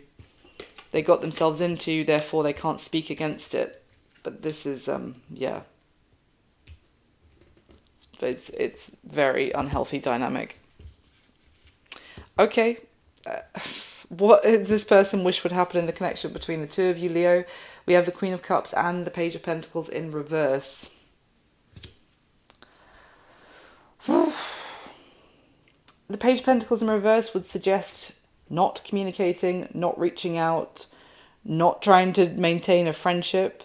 They got themselves into, therefore they can't speak against it. But this is, yeah. It's very unhealthy dynamic. Okay. What does this person wish would happen in the connection between the two of you, Leo? We have the Queen of Cups and the Page of Pentacles in reverse. The Page of Pentacles in reverse would suggest not communicating, not reaching out, not trying to maintain a friendship.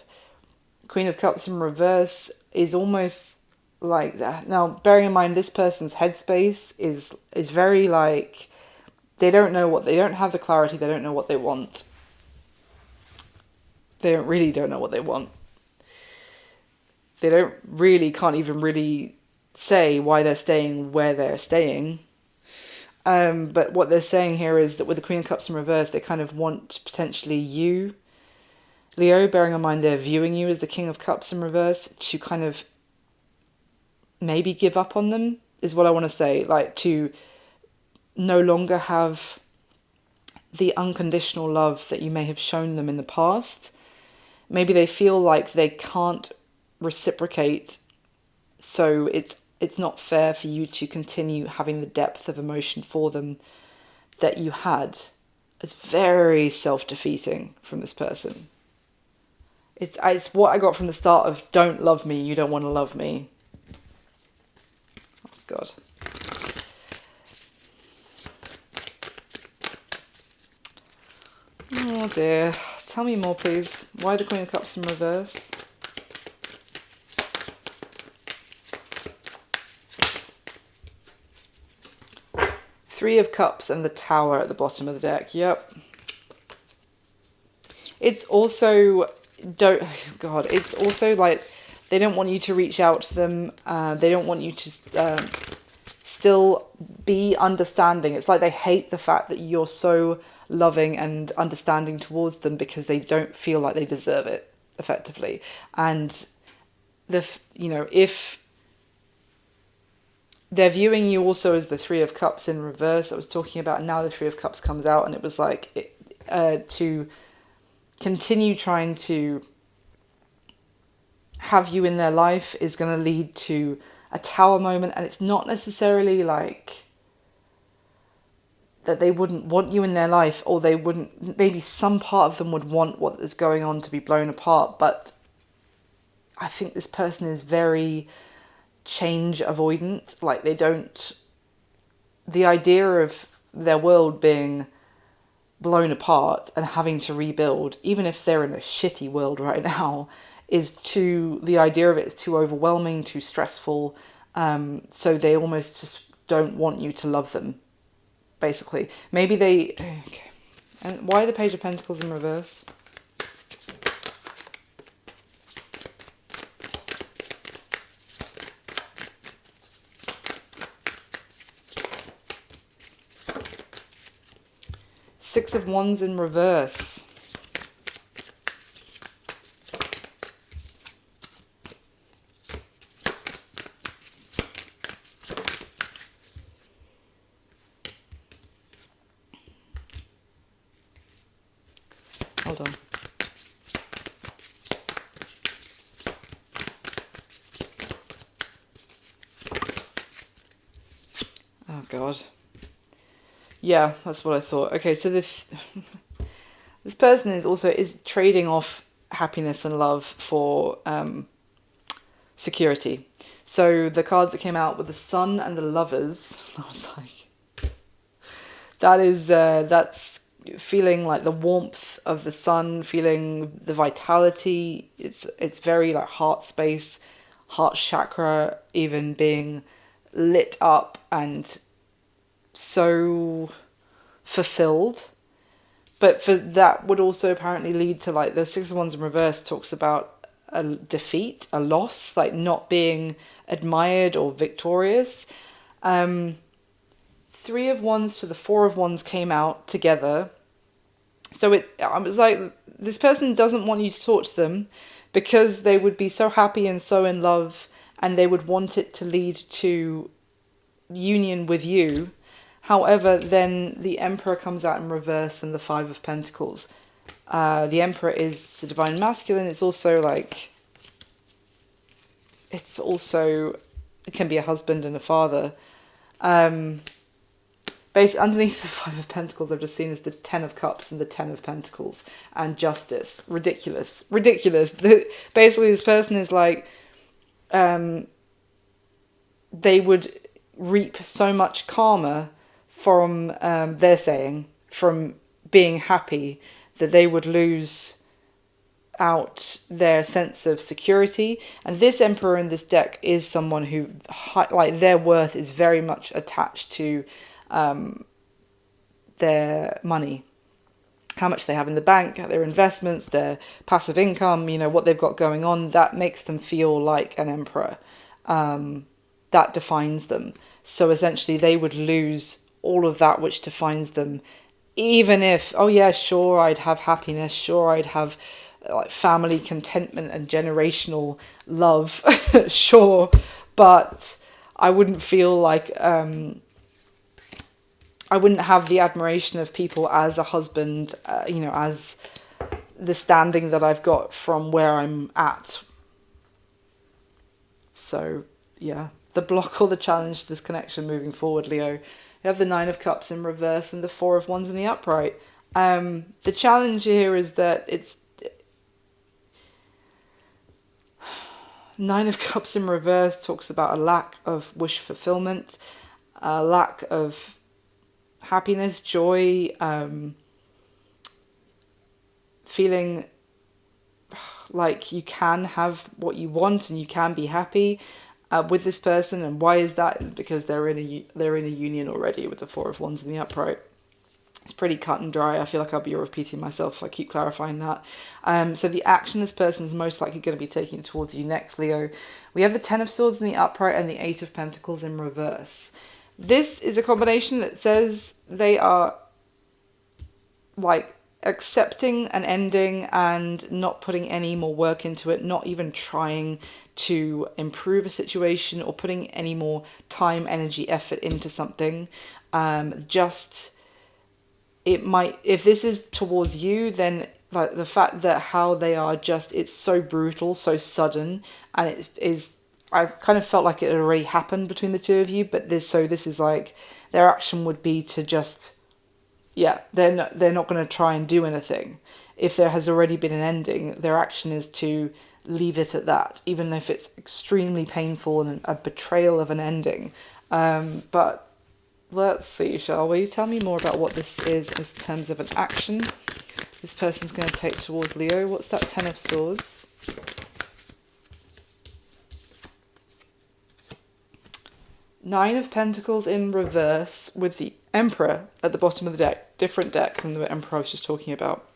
Queen of Cups in reverse is almost like that. Now, bearing in mind this person's headspace is very like, they don't have the clarity, they don't know what they want. They don't know what they want. They can't even really say why they're staying where they're staying. But what they're saying here is that with the Queen of Cups in reverse, they kind of want potentially you, Leo, bearing in mind they're viewing you as the King of Cups in reverse, to kind of maybe give up on them, is what I want to say. Like, to no longer have the unconditional love that you may have shown them in the past. Maybe they feel like they can't reciprocate, so it's not fair for you to continue having the depth of emotion for them that you had. It's very self-defeating from this person. It's what I got from the start of don't love me, you don't want to love me. Oh, God. Oh dear. Tell me more, please. Why the Queen of Cups in reverse? Three of Cups and the Tower at the bottom of the deck. Yep. It's also it's also like they don't want you to reach out to them. They don't want you to still be understanding. It's like they hate the fact that you're so loving and understanding towards them because they don't feel like they deserve it, effectively. And if they're viewing you also as the Three of Cups in reverse I was talking about, and now the Three of Cups comes out, and it was like to continue trying to have you in their life is going to lead to a Tower moment, and it's not necessarily like that they wouldn't want you in their life, or they wouldn't, maybe some part of them would want what is going on to be blown apart, but I think this person is very change avoidant. Like, they don't, the idea of their world being blown apart and having to rebuild, even if they're in a shitty world right now, the idea of it is too overwhelming, too stressful, so they almost just don't want you to love them, basically. Maybe they... Okay. And why the Page of Pentacles in reverse? Six of Wands in reverse. Hold on. Oh, God. Yeah, that's what I thought. Okay, so this person is trading off happiness and love for security. So the cards that came out with the Sun and the Lovers, I was like, that's feeling like the warmth of the sun, feeling the vitality. It's very like heart space, heart chakra even being lit up and so fulfilled. But for that would also apparently lead to, like, the Six of Wands in reverse talks about a defeat, a loss, like not being admired or victorious. Three of Wands to the Four of Wands came out together. So I was like, this person doesn't want you to talk to them because they would be so happy and so in love, and they would want it to lead to union with you. However, then the Emperor comes out in reverse and the Five of Pentacles. The Emperor is the divine masculine. It's also like, it can be a husband and a father. Basically, underneath the Five of Pentacles, I've just seen is the Ten of Cups and the Ten of Pentacles and Justice. Ridiculous. Basically, this person is like, they would reap so much karma from, they're saying, from being happy, that they would lose out their sense of security. And this Emperor in this deck is someone who, like, their worth is very much attached to their money, how much they have in the bank, their investments, their passive income, what they've got going on. That makes them feel like an emperor. That defines them. So essentially they would lose all of that which defines them, even if, oh yeah, sure, I'd have happiness, sure, I'd have like family contentment and generational love, sure, but I wouldn't feel like, I wouldn't have the admiration of people as a husband, as the standing that I've got from where I'm at. So, yeah, the block or the challenge to this connection moving forward, Leo. You have the Nine of Cups in reverse and the Four of Wands in the upright. The challenge here is that it's Nine of Cups in reverse talks about a lack of wish fulfillment, a lack of happiness, joy, feeling like you can have what you want and you can be happy with this person. And why is that? Because they're in a union already with the Four of Wands in the upright. It's pretty cut and dry. I feel like I'll be repeating myself if I keep clarifying that. So the action this person is most likely going to be taking towards you next, Leo. We have the Ten of Swords in the upright and the Eight of Pentacles in reverse. This is a combination that says they are like accepting an ending and not putting any more work into it, not even trying to improve a situation or putting any more time, energy, effort into something. It might, if this is towards you, then like the fact that how they are just, it's so brutal, so sudden, and it is, I kind of felt like it had already happened between the two of you, but this is like, their action would be to just, yeah, they're not going to try and do anything. If there has already been an ending, their action is to leave it at that, even if it's extremely painful and a betrayal of an ending. But let's see, shall we? Tell me more about what this is in terms of an action this person's going to take towards Leo. What's that Ten of Swords? Nine of Pentacles in reverse with the Emperor at the bottom of the deck. Different deck from the Emperor I was just talking about.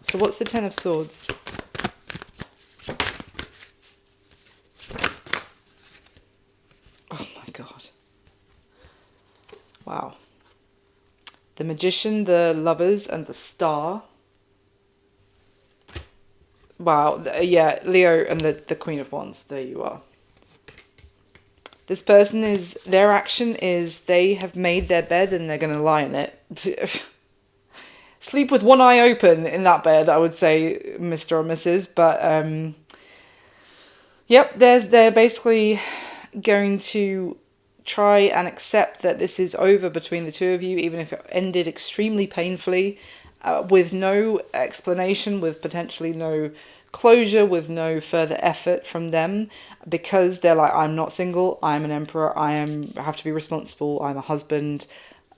So what's the Ten of Swords? Oh my god. Wow. The Magician, the Lovers, and the Star. Wow, yeah, Leo and the Queen of Wands. There you are. This person their action is they have made their bed and they're going to lie in it. Sleep with one eye open in that bed, I would say, Mr. or Mrs. But, yep, they're basically going to try and accept that this is over between the two of you, even if it ended extremely painfully. with no explanation, with potentially no closure, with no further effort from them, because they're like, I'm not single, I'm an emperor, I have to be responsible, I'm a husband,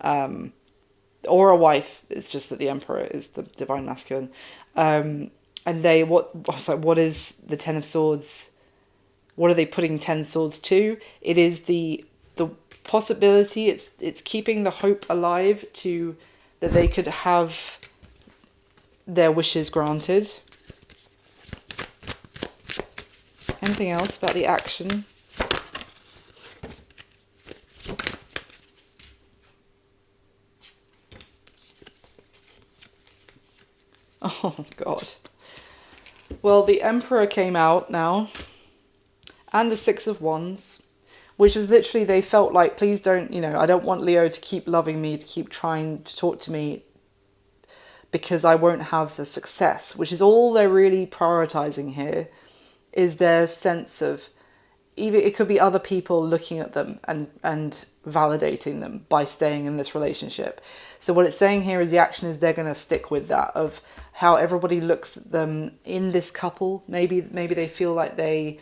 or a wife. It's just that the emperor is the divine masculine. And I was like, what is the Ten of Swords? What are they putting 10 swords to? It is the possibility, it's keeping the hope alive to that they could have their wishes granted. Anything else about the action? Oh God. Well, the Emperor came out now, and the Six of Wands, which was literally, they felt like, please don't, I don't want Leo to keep loving me, to keep trying to talk to me, because I won't have the success, which is all they're really prioritizing here, is their sense of, even it could be other people looking at them and validating them by staying in this relationship. So what it's saying here is the action is they're going to stick with that, of how everybody looks at them in this couple. Maybe they feel like they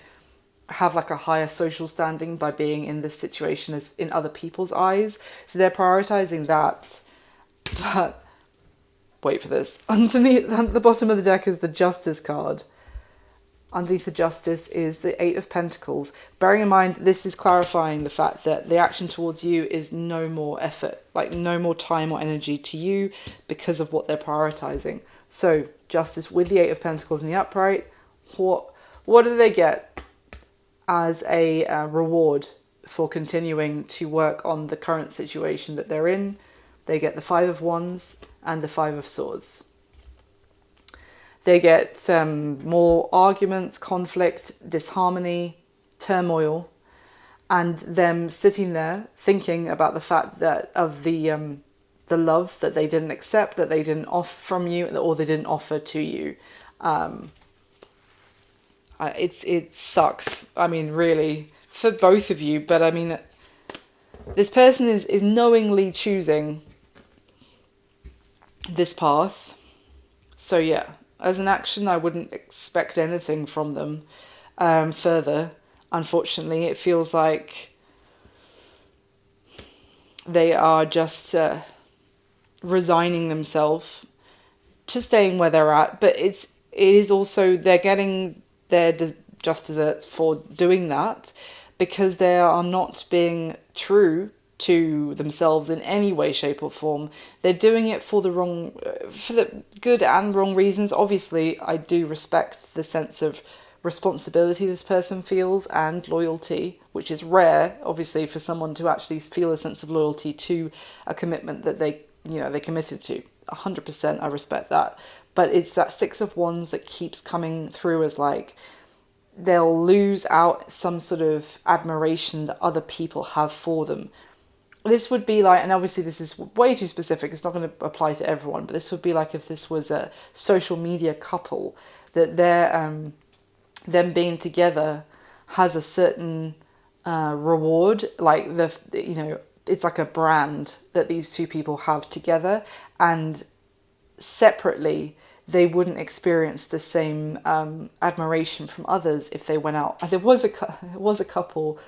have like a higher social standing by being in this situation as in other people's eyes. So they're prioritizing that. But wait for this. Underneath, at the bottom of the deck is the Justice card. Underneath the Justice is the Eight of Pentacles. Bearing in mind, this is clarifying the fact that the action towards you is no more effort, like no more time or energy to you because of what they're prioritizing. So, Justice with the Eight of Pentacles in the upright, what do they get as a reward for continuing to work on the current situation that they're in? They get the Five of Wands and the Five of Swords. They get more arguments, conflict, disharmony, turmoil, and them sitting there thinking about the fact that of the love that they didn't accept, that they didn't offer from you, or they didn't offer to you. It sucks. I mean, really, for both of you. But I mean, this person is knowingly choosing this path. So yeah. As an action, I wouldn't expect anything from them further. Unfortunately, it feels like they are just resigning themselves to staying where they're at. But it is also, they're getting their just desserts for doing that, because they are not being true to themselves in any way, shape or form. They're doing it for the good and wrong reasons. Obviously, I do respect the sense of responsibility this person feels and loyalty, which is rare, obviously, for someone to actually feel a sense of loyalty to a commitment that they committed to. 100%, I respect that. But it's that Six of Wands that keeps coming through as like, they'll lose out some sort of admiration that other people have for them. This would be like, and obviously this is way too specific, it's not going to apply to everyone, but this would be like if this was a social media couple, that them being together has a certain reward, like it's like a brand that these two people have together, and separately they wouldn't experience the same admiration from others if they went out. There was a couple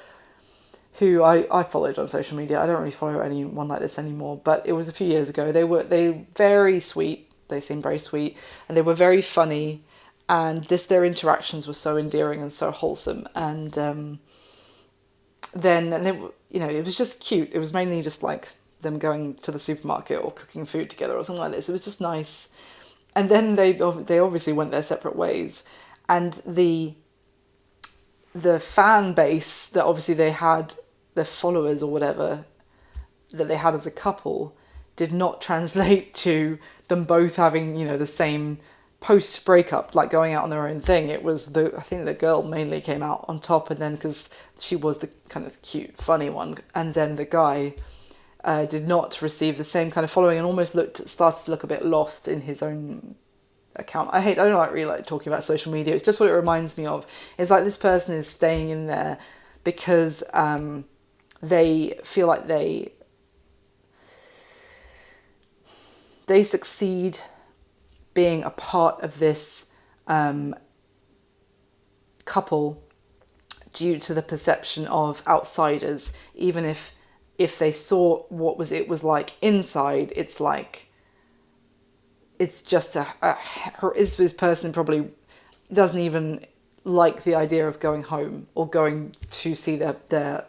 who I followed on social media. I don't really follow anyone like this anymore, but it was a few years ago. They very sweet. They seemed very sweet, and they were very funny, and their interactions were so endearing and so wholesome. And then it was just cute. It was mainly just like them going to the supermarket or cooking food together or something like this. It was just nice. And then they obviously went their separate ways, and the fan base that obviously they had, their followers or whatever that they had as a couple, did not translate to them both having the same post breakup, like going out on their own thing. It was I think the girl mainly came out on top, and then because she was the kind of cute funny one, and then the guy did not receive the same kind of following and almost started to look a bit lost in his own account. I don't really like talking about social media. It's just what it reminds me of. It's like this person is staying in there because they feel like they succeed being a part of this couple due to the perception of outsiders. Even if they saw what it was like inside, it's like, it's just this person probably doesn't even like the idea of going home or going to see their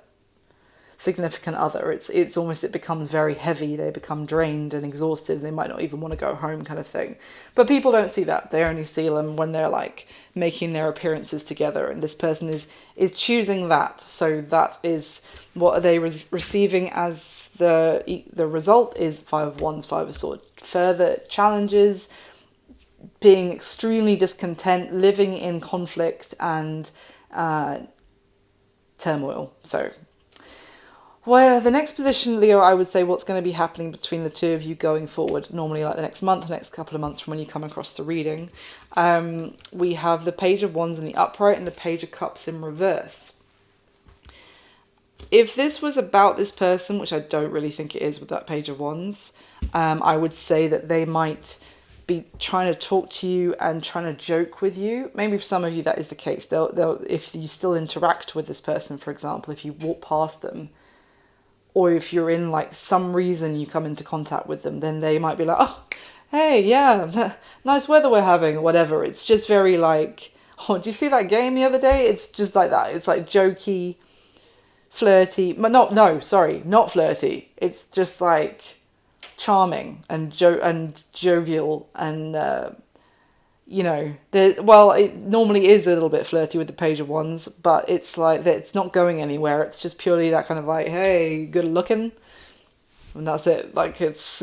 significant other. It's almost, it becomes very heavy. They become drained and exhausted, and they might not even want to go home, kind of thing. But people don't see that. They only see them when they're like making their appearances together, and this person is choosing that. So that is what are they receiving as the result is 5 of Wands, 5 of Swords. Further challenges, being extremely discontent, living in conflict and turmoil. So where the next position, Leo, I would say what's going to be happening between the two of you going forward, normally like the next month, the next couple of months from when you come across the reading. We have the Page of Wands in the upright and the Page of Cups in reverse. If this was about this person, which I don't really think it is with that Page of Wands, I would say that they might be trying to talk to you and trying to joke with you. Maybe for some of you that is the case. They'll if you still interact with this person, for example, if you walk past them, or if you're in like some reason you come into contact with them, then they might be like, oh, hey, yeah, nice weather we're having, or whatever. It's just very like, oh, did you see that game the other day? It's just like that. It's like jokey, flirty, but not flirty. It's just like charming and jovial and it normally is a little bit flirty with the Page of Wands, but it's like that, it's not going anywhere. It's just purely that kind of like, hey, good looking, and that's it. Like, it's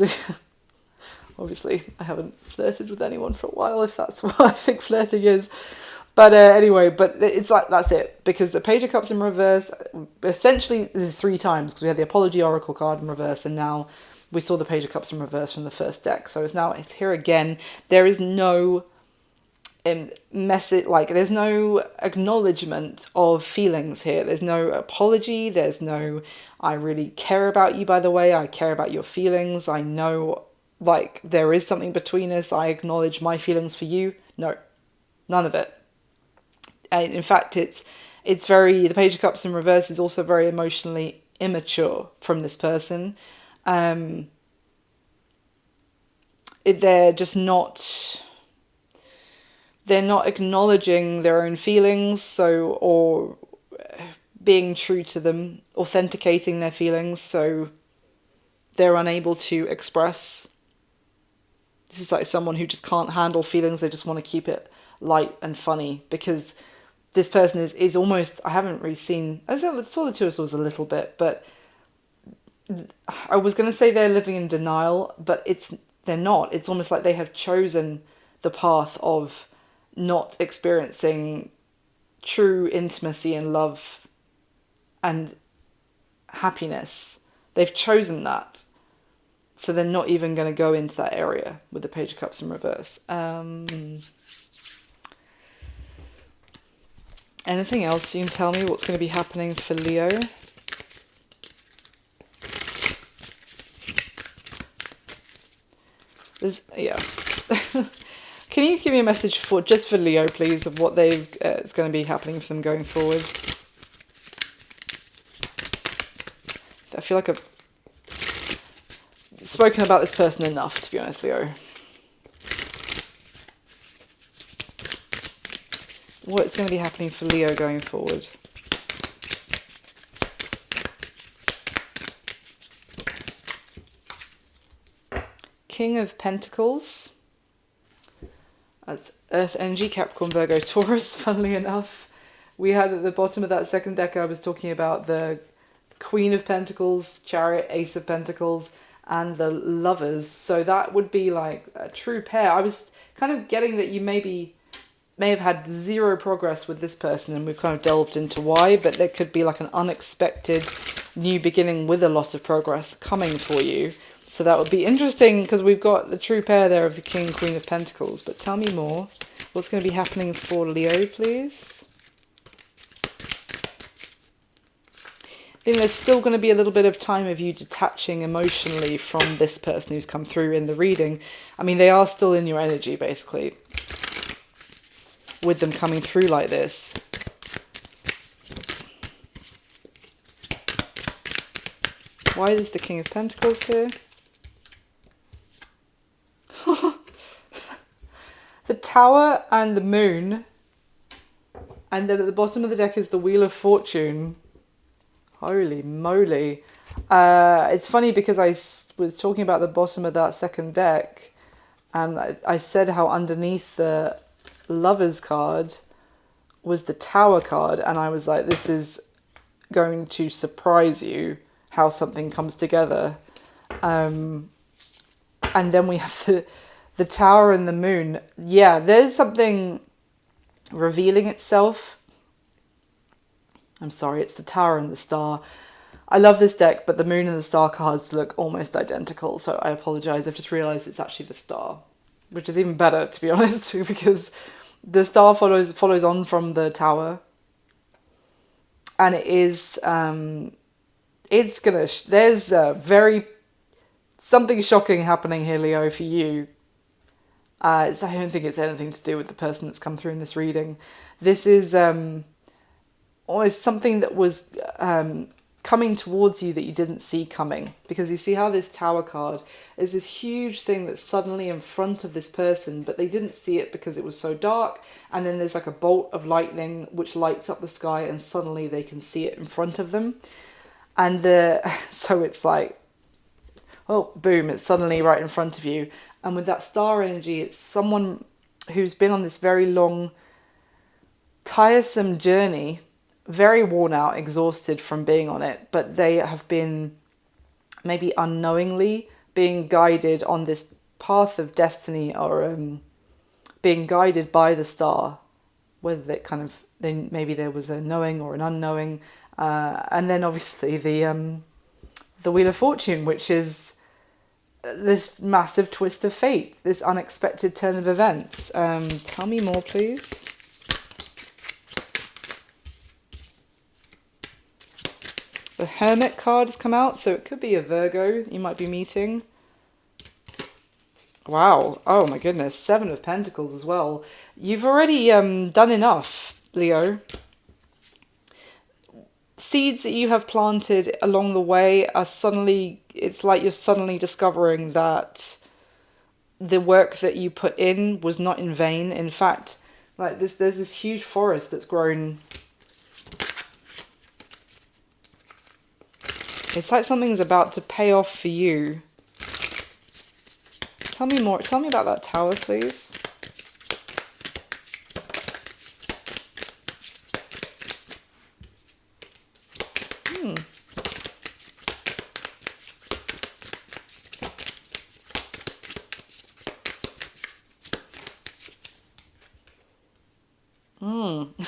obviously I haven't flirted with anyone for a while, if that's what I think flirting is. But anyway, but it's like, that's it, because the Page of Cups in reverse, essentially this is 3 times, because we had the Apology Oracle card in reverse, and now we saw the Page of Cups in reverse from the first deck. So it's here again. There is no message, like there's no acknowledgement of feelings here. There's no apology. There's no, I really care about you, by the way. I care about your feelings. I know, like, there is something between us. I acknowledge my feelings for you. No, none of it. In fact, it's very, the Page of Cups in reverse is also very emotionally immature from this person. They're just not, they're not acknowledging their own feelings, or being true to them, authenticating their feelings, so they're unable to express. This is like someone who just can't handle feelings. They just want to keep it light and funny, because this person is almost, I haven't really seen, I saw the Two of Swords a little bit, but I was going to say they're living in denial, but they're not. It's almost like they have chosen the path of not experiencing true intimacy and love and happiness. They've chosen that. So they're not even going to go into that area with the Page of Cups in reverse. Anything else you can tell me what's going to be happening for Leo? Yeah. Can you give me a message just for Leo, please, of what it's going to be happening for them going forward? I feel like I've spoken about this person enough, to be honest, Leo. What's going to be happening for Leo going forward? King of Pentacles. That's Earth energy, Capricorn, Virgo, Taurus, funnily enough. We had at the bottom of that second deck, I was talking about the Queen of Pentacles, Chariot, Ace of Pentacles, and the Lovers. So that would be like a true pair. I was kind of getting that you may have had 0 progress with this person, and we've kind of delved into why, but there could be like an unexpected new beginning with a lot of progress coming for you. So that would be interesting, because we've got the true pair there of the King and Queen of Pentacles. But tell me more. What's going to be happening for Leo, please? there's still going to be a little bit of time of you detaching emotionally from this person who's come through in the reading. I mean, they are still in your energy, basically, with them coming through like this. Why is the King of Pentacles here? The Tower and the Moon. And then at the bottom of the deck is the Wheel of Fortune. Holy moly. It's funny because I was talking about the bottom of that second deck, and I said how underneath the Lovers card was the Tower card, and I was like, this is going to surprise you how something comes together. And then we have the Tower and the Moon. Yeah, there's something revealing itself. I'm sorry, it's the Tower and the Star. I love this deck, but the Moon and the Star cards look almost identical, so I apologise. I've just realised it's actually the Star, which is even better, to be honest, because the Star follows on from the Tower, and it is it's gonna there's something shocking happening here, Leo, for you. I don't think it's anything to do with the person that's come through in this reading. This is almost something that was coming towards you that you didn't see coming. Because you see how this Tower card is this huge thing that's suddenly in front of this person, but they didn't see it because it was so dark. And then there's like a bolt of lightning which lights up the sky, and suddenly they can see it in front of them. And so it's like, oh, boom, it's suddenly right in front of you. And with that Star energy, it's someone who's been on this very long, tiresome journey, very worn out, exhausted from being on it, but they have been maybe unknowingly being guided on this path of destiny, or being guided by the Star, whether that kind of, then maybe there was a knowing or an unknowing, and then obviously the Wheel of Fortune, which is this massive twist of fate, this unexpected turn of events. Tell me more, please. The Hermit card has come out, so it could be a Virgo you might be meeting. Wow. Oh my goodness. 7 of Pentacles as well. You've already done enough, Leo. Seeds that you have planted along the way are suddenly, it's like you're suddenly discovering that the work that you put in was not in vain. In fact, like there's this huge forest that's grown. It's like something's about to pay off for you. Tell me more. Tell me about that Tower, please.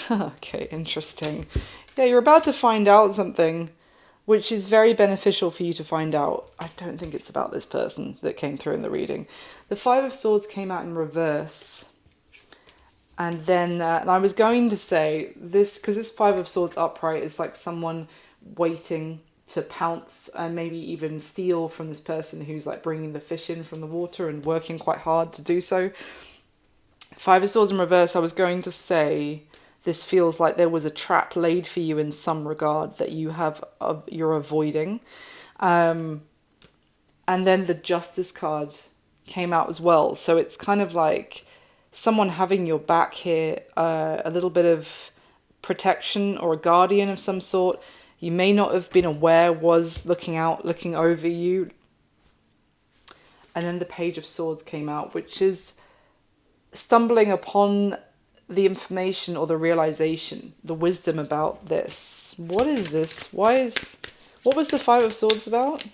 Okay, interesting. Yeah, you're about to find out something which is very beneficial for you to find out. I don't think it's about this person that came through in the reading. The 5 of Swords came out in reverse. And then and I was going to say this, because this 5 of Swords upright is like someone waiting to pounce and maybe even steal from this person who's like bringing the fish in from the water and working quite hard to do so. 5 of Swords in reverse, I was going to say this feels like there was a trap laid for you in some regard that you're avoiding. And then the Justice card came out as well. So it's kind of like someone having your back here, a little bit of protection or a guardian of some sort. You may not have been aware was looking out, looking over you. And then the Page of Swords came out, which is stumbling upon the information or the realization, the wisdom about this. What is this? What was the 5 of Swords about?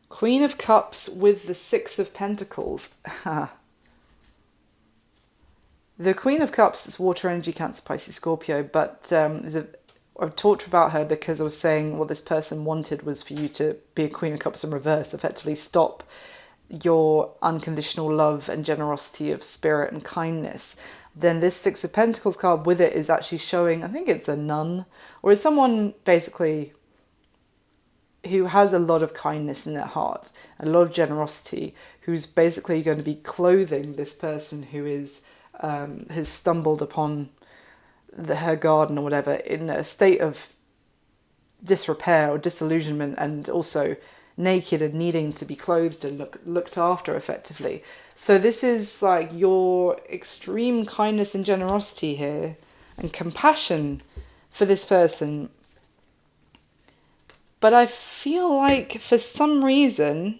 Queen of Cups with the 6 of Pentacles. The Queen of Cups is water energy, Cancer, Pisces, Scorpio, but I've talked about her because I was saying what this person wanted was for you to be a Queen of Cups in reverse, effectively stop your unconditional love and generosity of spirit and kindness, then this Six of Pentacles card with it is actually showing, I think it's a nun, or is someone basically who has a lot of kindness in their heart, a lot of generosity, who's basically going to be clothing this person who is has stumbled upon her garden or whatever in a state of disrepair or disillusionment, and also naked and needing to be clothed and looked after effectively. So this is like your extreme kindness and generosity here and compassion for this person. But I feel like for some reason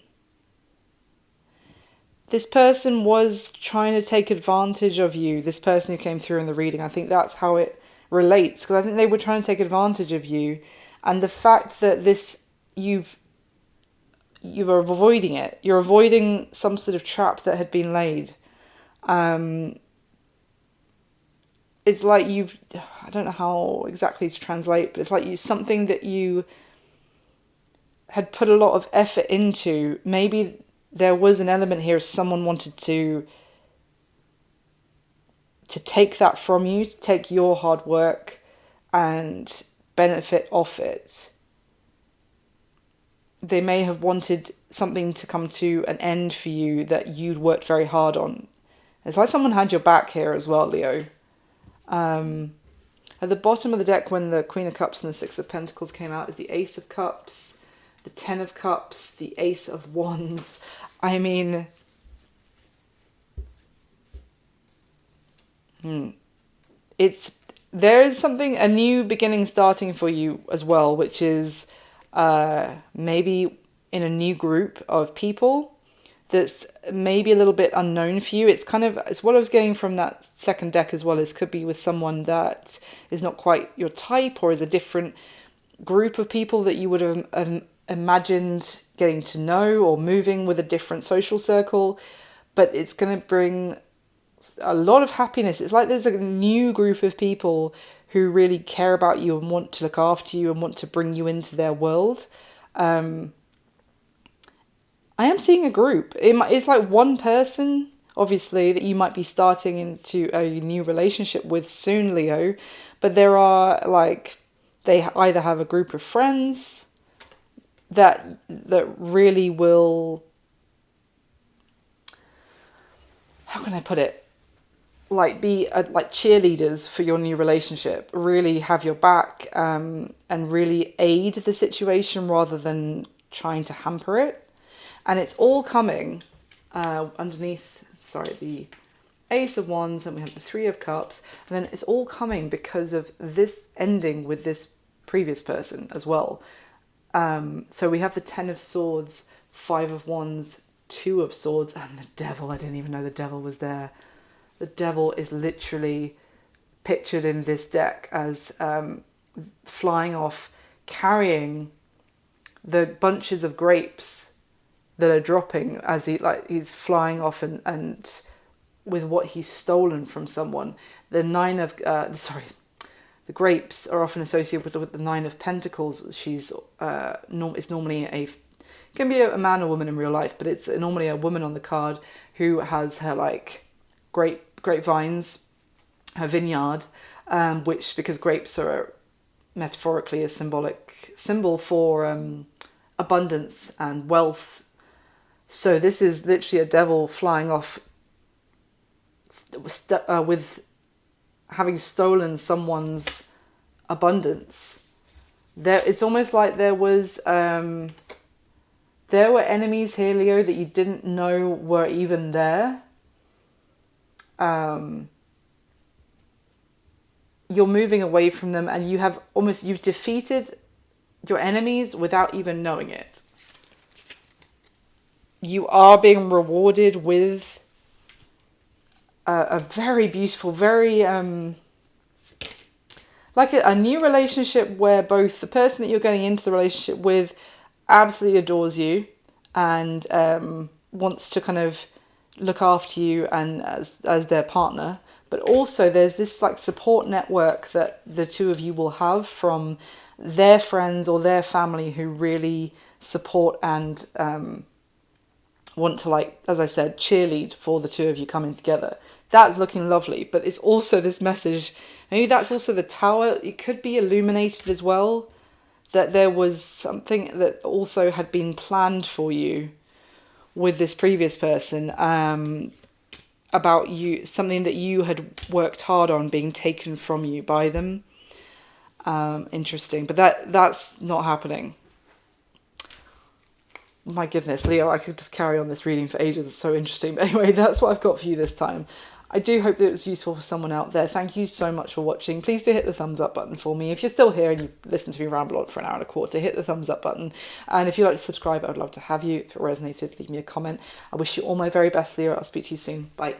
this person was trying to take advantage of you, this person who came through in the reading. I think that's how it relates, because I think they were trying to take advantage of you, and the fact that this you are avoiding it. You're avoiding some sort of trap that had been laid. It's like I don't know how exactly to translate, but it's like something that you had put a lot of effort into. Maybe there was an element here of someone wanted to take that from you, to take your hard work and benefit off it. They may have wanted something to come to an end for you that you'd worked very hard on. It's like someone had your back here as well, Leo. At the bottom of the deck, when the Queen of Cups and the Six of Pentacles came out, is the Ace of Cups, the Ten of Cups, the Ace of Wands. I mean, there is something, a new beginning starting for you as well, which is maybe in a new group of people that's maybe a little bit unknown for you. It's what I was getting from that second deck as well, as could be with someone that is not quite your type, or is a different group of people that you would have imagined getting to know, or moving with a different social circle. But it's going to bring a lot of happiness. It's like there's a new group of people who really care about you and want to look after you and want to bring you into their world. I am seeing a group. It's like one person, obviously, that you might be starting into a new relationship with soon, Leo. But there are, like, they either have a group of friends that really will, how can I put it? Like be like cheerleaders for your new relationship, really have your back, and really aid the situation rather than trying to hamper it. And it's all coming underneath, the Ace of Wands, and we have the Three of Cups, and then it's all coming because of this ending with this previous person as well. So we have the Ten of Swords, Five of Wands, Two of Swords, and the Devil. I didn't even know the Devil was there. The Devil is literally pictured in this deck as flying off, carrying the bunches of grapes that are dropping as he's flying off and with what he's stolen from someone. The the grapes are often associated with the Nine of Pentacles. She's it's normally can be a man or woman in real life, but it's normally a woman on the card who has her like grapevines, her vineyard, which, because grapes are metaphorically a symbol for abundance and wealth. So this is literally a devil flying off with having stolen someone's abundance. It's almost like there were enemies here, Leo, that you didn't know were even there. You're moving away from them, and you've defeated your enemies without even knowing it. You are being rewarded with a very beautiful, very like a new relationship where both the person that you're going into the relationship with absolutely adores you and wants to kind of look after you and as their partner, but also there's this like support network that the two of you will have from their friends or their family who really support and want to, like, as I said, cheerlead for the two of you coming together. That's looking lovely, but it's also this message, maybe that's also the Tower. It could be illuminated as well, that there was something that also had been planned for you with this previous person, about you, something that you had worked hard on being taken from you by them. Interesting, but that's not happening. My goodness, Leo, I could just carry on this reading for ages. It's so interesting. But anyway, that's what I've got for you this time. I do hope that it was useful for someone out there. Thank you so much for watching. Please do hit the thumbs up button for me. If you're still here and you've listened to me ramble on for an hour and a quarter, hit the thumbs up button. And if you'd like to subscribe, I would love to have you. If it resonated, leave me a comment. I wish you all my very best, Leo. I'll speak to you soon. Bye.